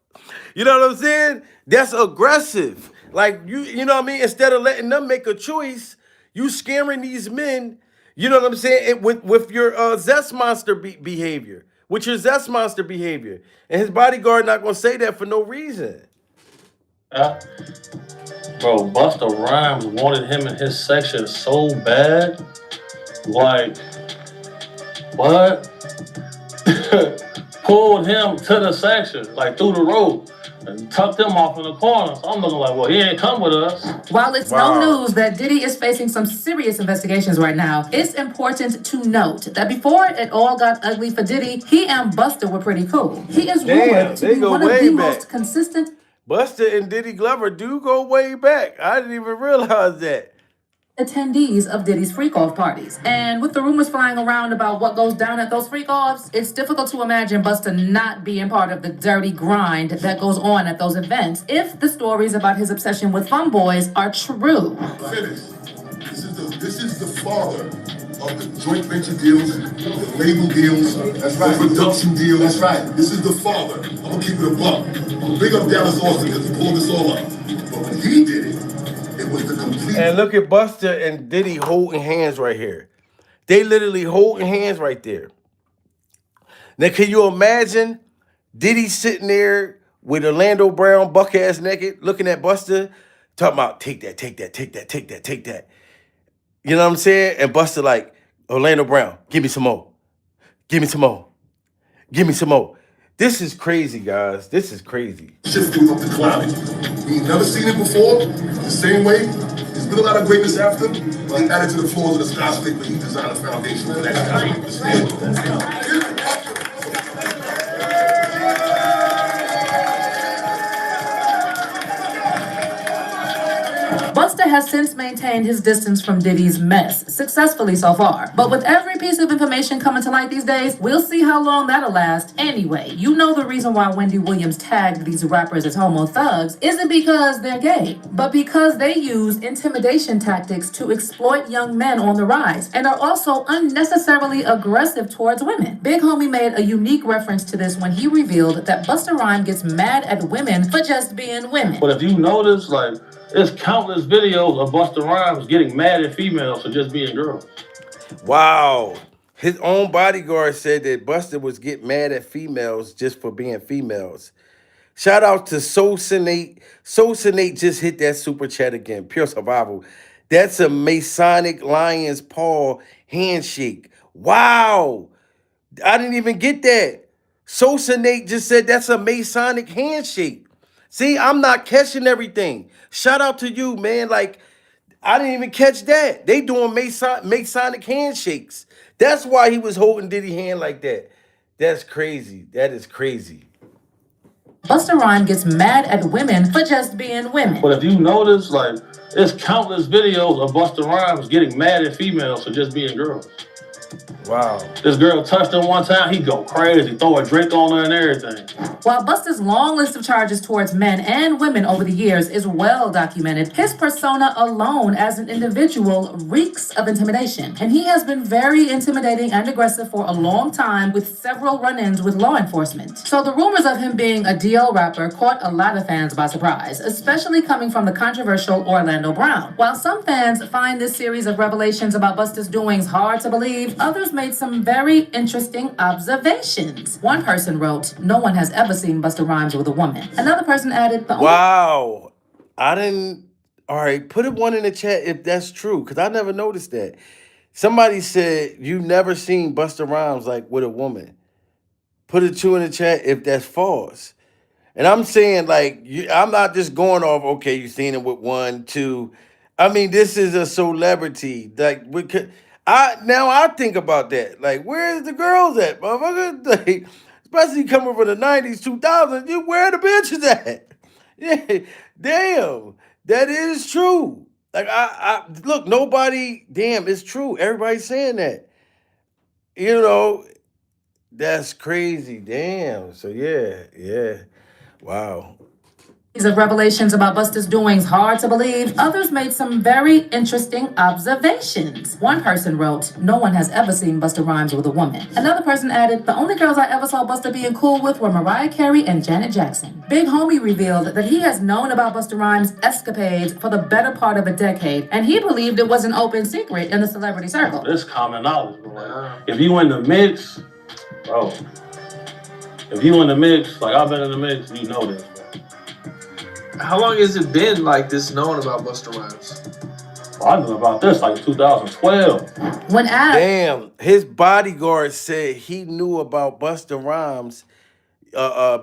You know what I'm saying? That's aggressive. Like, you know what I mean? Instead of letting them make a choice, you scaring these men, you know what I'm saying? With your zest monster behavior. With your zest monster behavior. And his bodyguard not going to say that for no reason. Bro, Busta Rhymes wanted him in his section so bad. Like, what? Pulled him to the section, like through the rope, and tucked him off in the corner. So I'm looking like, well, he ain't come with us. While it's no news that Diddy is facing some serious investigations right now, it's important to note that before it all got ugly for Diddy, he and Busta were pretty cool. He is rumored to be one of the most consistent. Busta and Diddy Glover do go way back. I didn't even realize that. Attendees of Diddy's freak-off parties. And with the rumors flying around about what goes down at those freak-offs, it's difficult to imagine Busta not being part of the dirty grind that goes on at those events if the stories about his obsession with fun boys are true. This is the father of the joint venture deals, the label deals, the production deals. That's right. This is the father. I'm gonna keep it a buck. I'm big up Dallas Austin because he pulled this all up. But when he did it, it was the complete. And look at Busta and Diddy holding hands right here. They literally holding hands right there. Now, can you imagine Diddy sitting there with Orlando Brown, buck-ass naked, looking at Busta, talking about, take that. You know what I'm saying? And Busta like, Orlando Brown, give me some more. This is crazy, guys. This is crazy. Shifting up the climate. We've never seen it before. The same way. There's been a lot of greatness after, but he added to the floors of the skyscraper. He designed a foundation for that skyscraper. Busta has since maintained his distance from Diddy's mess, successfully so far. But with every piece of information coming to light these days, we'll see how long that'll last. Anyway, you know the reason why Wendy Williams tagged these rappers as homo thugs isn't because they're gay, but because they use intimidation tactics to exploit young men on the rise and are also unnecessarily aggressive towards women. Big Homie made a unique reference to this when he revealed that Busta Rhymes gets mad at women for just being women. But if you notice, like, there's countless videos of Busta Rhymes getting mad at females for just being girls. Wow. His own bodyguard said that Busta was getting mad at females just for being females. Shout out to Sosa Nate. Sosa Nate just hit that super chat again. Pure survival. That's a Masonic Lion's Paw handshake. Wow. I didn't even get that. Sosa Nate just said that's a Masonic handshake. See, I'm not catching everything. Shout out to you, man. Like, I didn't even catch that. They doing Masonic handshakes. That's why he was holding Diddy's hand like that. That's crazy. That is crazy. Busta Rhymes gets mad at women for just being women. But if you notice, like, there's countless videos of Busta Rhymes getting mad at females for just being girls. Wow. This girl touched him one time, he go crazy, throw a drink on her and everything. While Busta's long list of charges towards men and women over the years is well documented, his persona alone as an individual reeks of intimidation. And he has been very intimidating and aggressive for a long time with several run-ins with law enforcement. So the rumors of him being a DL rapper caught a lot of fans by surprise, especially coming from the controversial Orlando Brown. While some fans find this series of revelations about Busta's doings hard to believe, others made some very interesting observations. One person wrote, "No one has ever seen Busta Rhymes with a woman." Another person added, wow. I didn't. All right, put a one in the chat if that's true, because I never noticed that. Somebody said you never seen Busta Rhymes like with a woman. Put a two in the chat if that's false. And I'm saying, like, I'm not just going off, okay, you seen him with one, two. I mean, this is a celebrity. Like, now I think about that. Like, where's the girls at, motherfucker? Like, especially coming from the 90s, 2000s, where the bitches at? Yeah, damn, that is true. Like, I look, nobody, damn, it's true. Everybody's saying that. You know, that's crazy. Damn. So, yeah. Wow. Of revelations about Busta's doings hard to believe, others made some very interesting observations. One person wrote, "No one has ever seen Busta Rhymes with a woman." Another person added, "The only girls I ever saw Busta being cool with were Mariah Carey and Janet Jackson." Big Homie revealed that he has known about Busta Rhymes' escapades for the better part of a decade, and he believed it was an open secret in the celebrity circle. It's common knowledge, bro. If you in the mix, bro. If you in the mix, like I've been in the mix, you know this. How long has it been like this known about Busta Rhymes? I knew about this like 2012. When asked, damn, his bodyguard said he knew about Busta Rhymes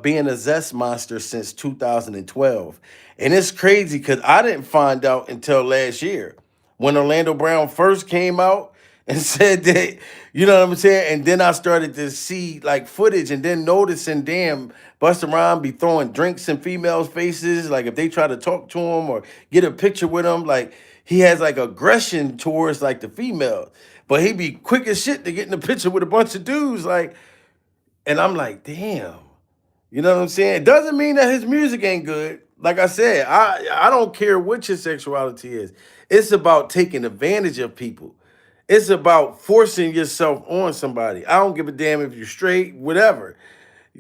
being a zest monster since 2012. And it's crazy because I didn't find out until last year when Orlando Brown first came out and said that, you know what I'm saying? And then I started to see like footage and then noticing, damn, Busta Rhymes be throwing drinks in females' faces. Like if they try to talk to him or get a picture with him, like he has like aggression towards like the females. But he be quick as shit to get in a picture with a bunch of dudes. Like, and I'm like, damn. You know what I'm saying? It doesn't mean that his music ain't good. Like I said, I don't care what your sexuality is. It's about taking advantage of people. It's about forcing yourself on somebody. I don't give a damn if you're straight, whatever.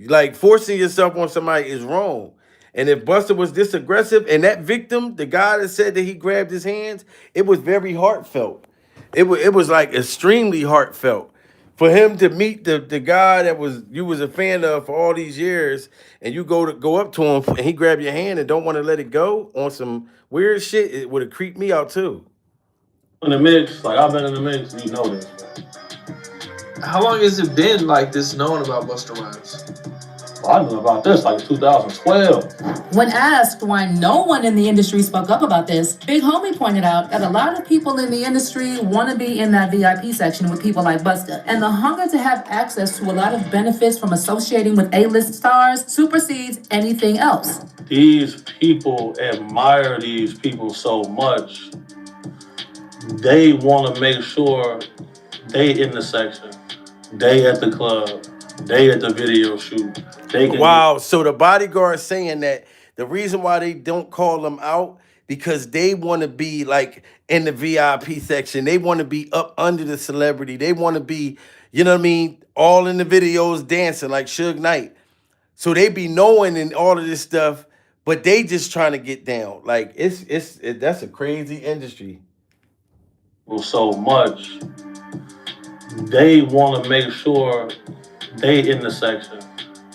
Like forcing yourself on somebody is wrong. And if Busta was this aggressive and that victim, the guy that said that he grabbed his hands, it was very heartfelt. It was like extremely heartfelt. For him to meet the guy that you was a fan of for all these years, and you go up to him and he grab your hand and don't want to let it go on some weird shit, it would have creeped me out too. In the mix, like I've been in the mix, you know this. How long has it been like this known about Busta Rhymes? I knew about this like 2012. When asked why no one in the industry spoke up about this, Big Homie pointed out that a lot of people in the industry want to be in that VIP section with people like Busta, and the hunger to have access to a lot of benefits from associating with A-list stars supersedes anything else. These people admire these people so much. They want to make sure they in the section, they at the club, they at the video shoot. They can Wow, so the bodyguard saying that the reason why they don't call them out because they want to be like in the VIP section. They want to be up under the celebrity. They want to be, you know what I mean, all in the videos dancing like Suge Knight. So they be knowing and all of this stuff, but they just trying to get down. Like that's a crazy industry. so much. They want to make sure they in the section,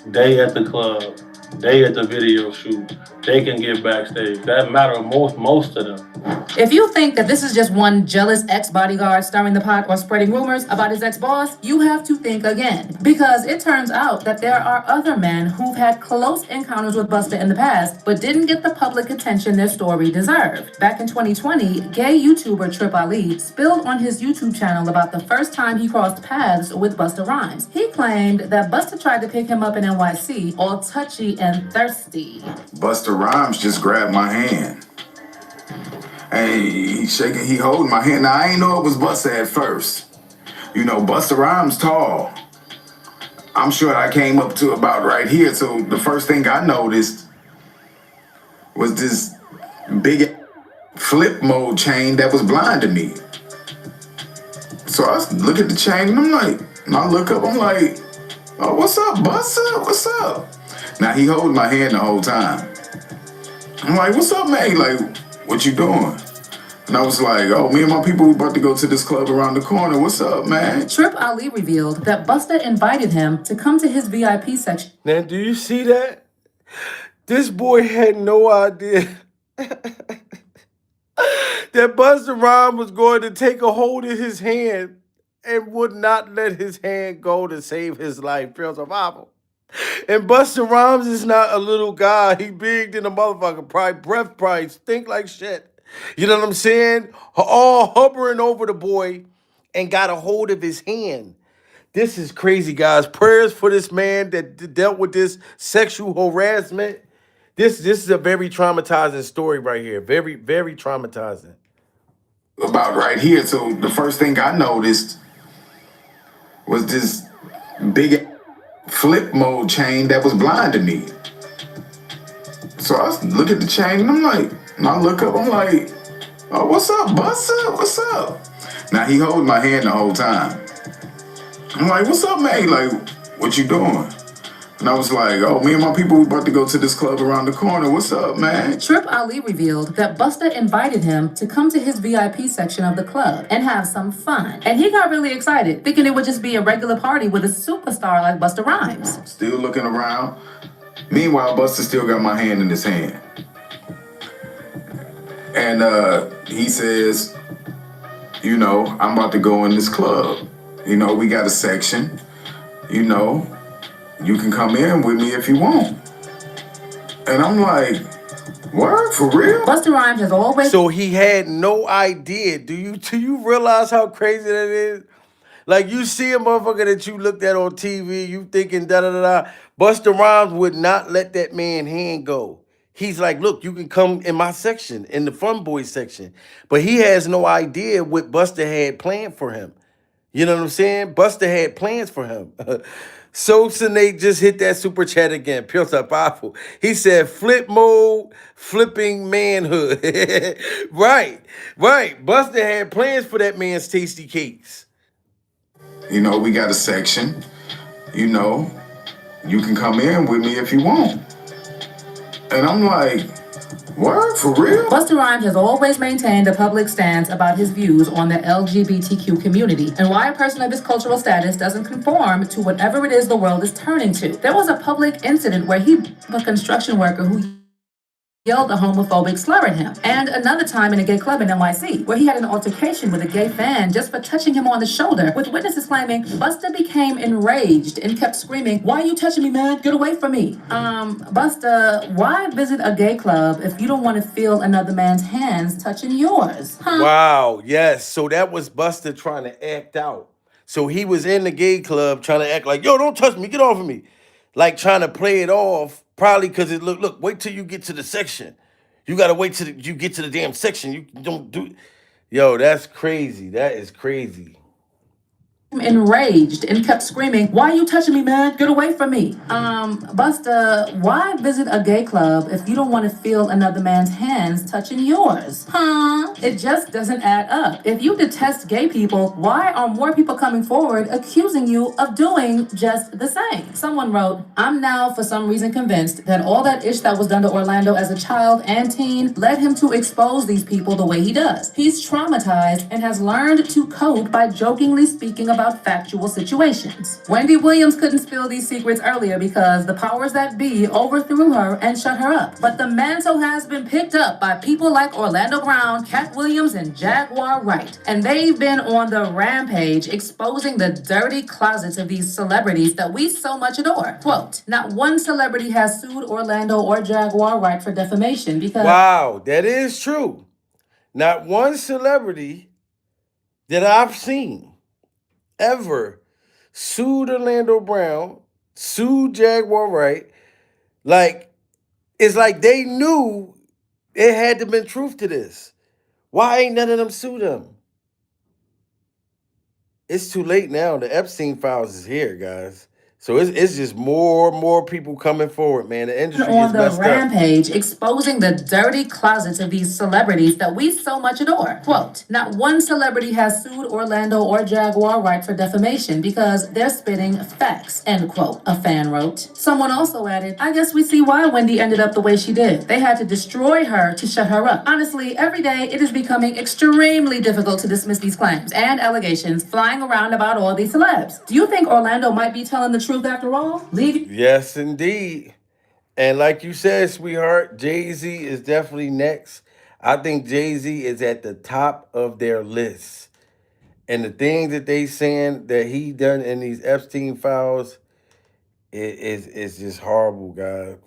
they at the club, they at the video shoot, they can get backstage. That matter most to them. If you think that this is just one jealous ex-bodyguard stirring the pot or spreading rumors about his ex-boss, you have to think again. Because it turns out that there are other men who've had close encounters with Busta in the past, but didn't get the public attention their story deserved. Back in 2020, gay YouTuber Trip Ali spilled on his YouTube channel about the first time he crossed paths with Busta Rhymes. He claimed that Busta tried to pick him up in NYC, all touchy and thirsty. Busta Rhymes just grabbed my hand. And he shaking, he holding my hand. Now, I ain't know it was Busta at first. You know, Busta Rhymes tall. I'm sure I came up to about right here. So the first thing I noticed was this big flip mode chain that was blinding me. So I look at the chain and I'm like, and I look up, I'm like, oh, what's up, Busta? What's up? Now, he holding my hand the whole time. I'm like, what's up, man? Like, what you doing? And I was like, oh, me and my people, we about to go to this club around the corner. What's up, man? Trip Ali revealed that Busta invited him to come to his VIP section. Now, do you see that? This boy had no idea that Busta Rhymes was going to take a hold of his hand and would not let his hand go to save his life. Pure survival. And Busta Rhymes is not a little guy. He big than a motherfucker. Probably breath probably stink like shit. You know what I'm saying? All hovering over the boy and got a hold of his hand. This is crazy, guys. Prayers for this man that dealt with this sexual harassment. This is a very traumatizing story right here. Very, very traumatizing. About right here. So the first thing I noticed was this big flip mode chain that was blinding me. So I look at the chain and I'm like, and I look up, I'm like, oh, what's up, Busta? What's up? Now, he holding my hand the whole time. I'm like, what's up, man? Like, what you doing? And I was like, oh, me and my people, we about to go to this club around the corner. What's up, man? Trip Ali revealed that Busta invited him to come to his VIP section of the club and have some fun. And he got really excited, thinking it would just be a regular party with a superstar like Busta Rhymes. Still looking around. Meanwhile, Busta still got my hand in his hand. And he says, you know, I'm about to go in this club. You know, we got a section. You know, you can come in with me if you want. And I'm like, word, for real? Busta Rhymes has always... So he had no idea. Do you realize how crazy that is? Like, you see a motherfucker that you looked at on TV, you thinking da-da-da-da. Busta Rhymes would not let that man hand go. He's like, look, you can come in my section, in the Fun Boys section. But he has no idea what Busta had planned for him. You know what I'm saying? Busta had plans for him. So Nate just hit that super chat again. Pure survival. He said, flip mode, flipping manhood. Right. Busta had plans for that man's tasty cakes. You know, we got a section. You know, you can come in with me if you want. And I'm like, word, for real? Busta Rhymes has always maintained a public stance about his views on the LGBTQ community and why a person of his cultural status doesn't conform to whatever it is the world is turning to. There was a public incident where he, a construction worker who yelled a homophobic slur at him. And another time in a gay club in NYC, where he had an altercation with a gay fan just for touching him on the shoulder, with witnesses claiming Busta became enraged and kept screaming, "Why are you touching me, man? Get away from me." Busta, why visit a gay club if you don't want to feel another man's hands touching yours? Huh? Wow, yes. So that was Buster trying to act out. So he was in the gay club trying to act like, yo, don't touch me, get off of me. Like trying to play it off, probably because it look, wait till you get to the section. You gotta wait till you get to the damn section. You don't do. Yo, that's crazy. That is crazy. Enraged and kept screaming, "Why are you touching me, man? Get away from me." Busta, why visit a gay club if you don't want to feel another man's hands touching yours? Huh? It just doesn't add up. If you detest gay people, why are more people coming forward accusing you of doing just the same? Someone wrote, "I'm now for some reason convinced that all that ish that was done to Orlando as a child and teen led him to expose these people the way he does. He's traumatized and has learned to cope by jokingly speaking about factual situations." Wendy Williams couldn't spill these secrets earlier because the powers that be overthrew her and shut her up. But the mantle has been picked up by people like Orlando Brown, Cat Williams, and Jaguar Wright. And they've been on the rampage exposing the dirty closets of these celebrities that we so much adore. Quote, "Not one celebrity has sued Orlando or Jaguar Wright for defamation because..." Wow, that is true. Not one celebrity that I've seen ever sued Orlando Brown, sued Jaguar Wright. Like, it's like they knew it had to been truth to this. Why ain't none of them sued them? It's too late now. The Epstein files is here, guys. So it's just more and more people coming forward, man. The industry On is the messed up. rampage exposing the dirty closets of these celebrities that we so much adore. Quote, "Not one celebrity has sued Orlando or Jaguar Wright for defamation because they're spitting facts," end quote, a fan wrote. Someone also added, "I guess we see why Wendy ended up the way she did. They had to destroy her to shut her up. Honestly, every day it is becoming extremely difficult to dismiss these claims and allegations flying around about all these celebs. Do you think Orlando might be telling the truth after all? Yes, indeed. And like you said, sweetheart, Jay-Z is definitely next. I think Jay-Z is at the top of their list. And the things that they saying that he done in these Epstein files is just horrible, guys.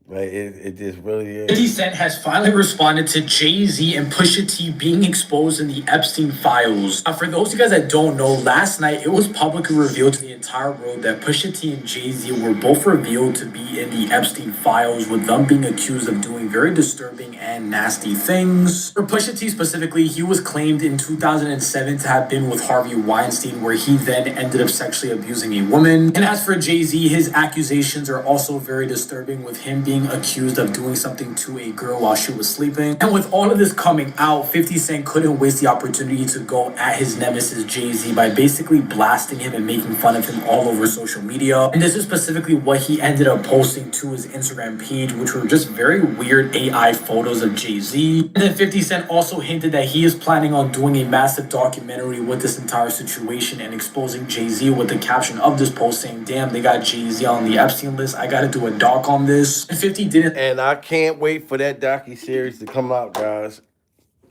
Like it just really is. 50 Cent has finally responded to Jay-Z and Pusha T being exposed in the Epstein files. For those of you guys that don't know, last night it was publicly revealed to the entire world that Pusha T and Jay-Z were both revealed to be in the Epstein files, with them being accused of doing very disturbing and nasty things. For Pusha T specifically, he was claimed in 2007 to have been with Harvey Weinstein, where he then ended up sexually abusing a woman. And as for Jay-Z, his accusations are also very disturbing, with him being accused of doing something to a girl while she was sleeping. And with all of this coming out, 50 Cent couldn't waste the opportunity to go at his nemesis Jay-Z by basically blasting him and making fun of him all over social media. And this is specifically what he ended up posting to his Instagram page, which were just very weird AI photos of Jay-Z. And then 50 Cent also hinted that he is planning on doing a massive documentary with this entire situation and exposing Jay-Z, with the caption of this post saying, "Damn, they got Jay-Z on the Epstein list. I gotta do a doc on this." And 50 didn't. And I can't wait for that docuseries to come out, guys.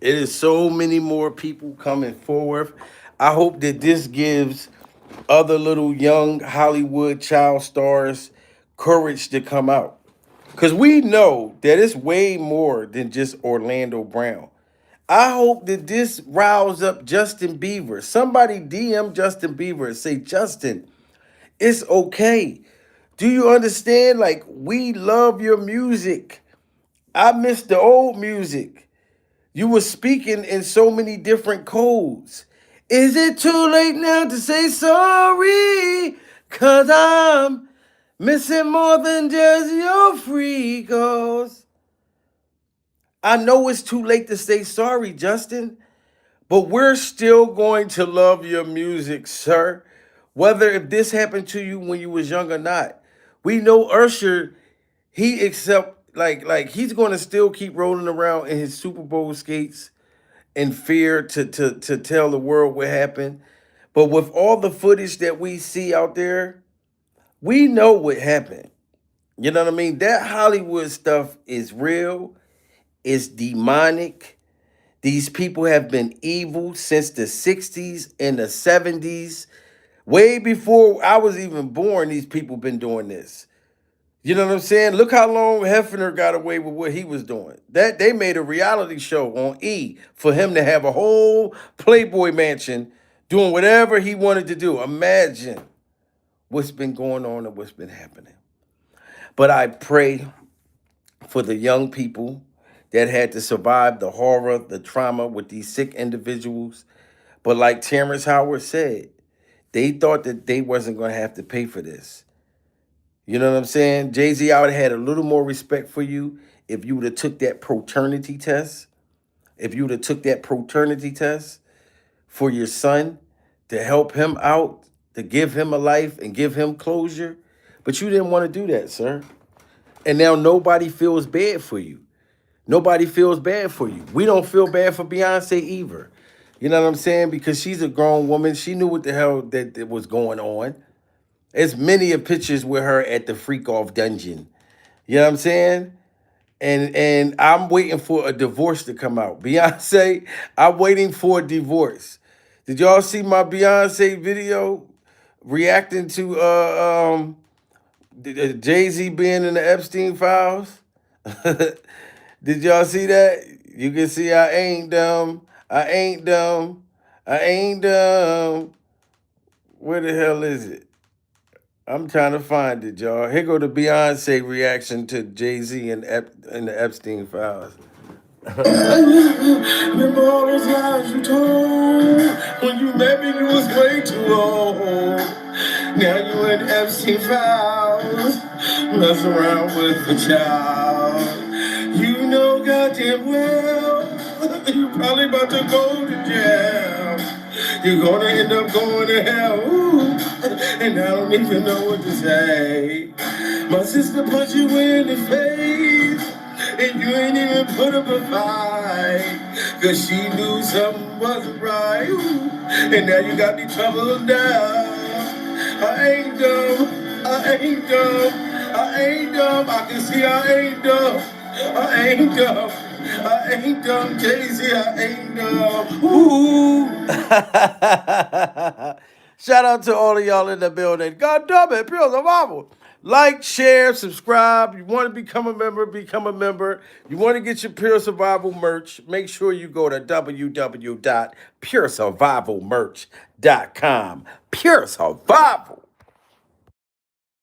It is so many more people coming forward. I hope that this gives other little young Hollywood child stars courage to come out. Because we know that it's way more than just Orlando Brown. I hope that this riles up Justin Bieber. Somebody DM Justin Bieber and say, "Justin, it's okay. Do you understand? Like, we love your music. I miss the old music. You were speaking in so many different codes. Is it too late now to say sorry? 'Cause I'm missing more than just your freakos." I know it's too late to say sorry, Justin, but we're still going to love your music, sir. Whether if this happened to you when you was young or not. We know Usher, he accept like he's gonna still keep rolling around in his Super Bowl skates in fear to tell the world what happened. But with all the footage that we see out there, we know what happened. You know what I mean? That Hollywood stuff is real. It's demonic. These people have been evil since the 60s and the 70s. Way before I was even born, these people been doing this. You know what I'm saying? Look how long Hefner got away with what he was doing. That they made a reality show on E for him to have a whole Playboy mansion doing whatever he wanted to do. Imagine what's been going on and what's been happening. But I pray for the young people that had to survive the horror, the trauma with these sick individuals. But like Terrence Howard said, they thought that they wasn't going to have to pay for this. You know what I'm saying? Jay-Z, I would have had a little more respect for you if you would have took that paternity test. If you would have took that paternity test for your son to help him out, to give him a life and give him closure. But you didn't want to do that, sir. And now nobody feels bad for you. Nobody feels bad for you. We don't feel bad for Beyonce either. You know what I'm saying? Because she's a grown woman. She knew what the hell that was going on. There's many of pictures with her at the freak off dungeon. You know what I'm saying? And I'm waiting for a divorce to come out. Beyonce, I'm waiting for a divorce. Did y'all see my Beyonce video reacting to Jay-Z being in the Epstein files? Did y'all see that? You can see I ain't dumb. I ain't dumb. I ain't dumb. Where the hell is it? I'm trying to find it, y'all. Here go the Beyonce reaction to Jay-Z and the Epstein files. Remember all those lies you told when you met me? You was way too old. Now you in Epstein files, mess around with the child. You know goddamn well you probably about to go to jail. You're gonna end up going to hell. Ooh. And I don't even know what to say. My sister punched you in the face, and you ain't even put up a fight, cause she knew something wasn't right. Ooh. And now you got me troubled down. I ain't dumb, I ain't dumb, I ain't dumb. I can see I ain't dumb, I ain't dumb, I ain't dumb. Jay-Z, I ain't dumb. Ooh. Shout out to all of y'all in the building. God damn it, Pure Survival. Like, share, subscribe. You want to become a member, become a member. You want to get your Pure Survival merch, make sure you go to www.puresurvivalmerch.com. Pure Survival.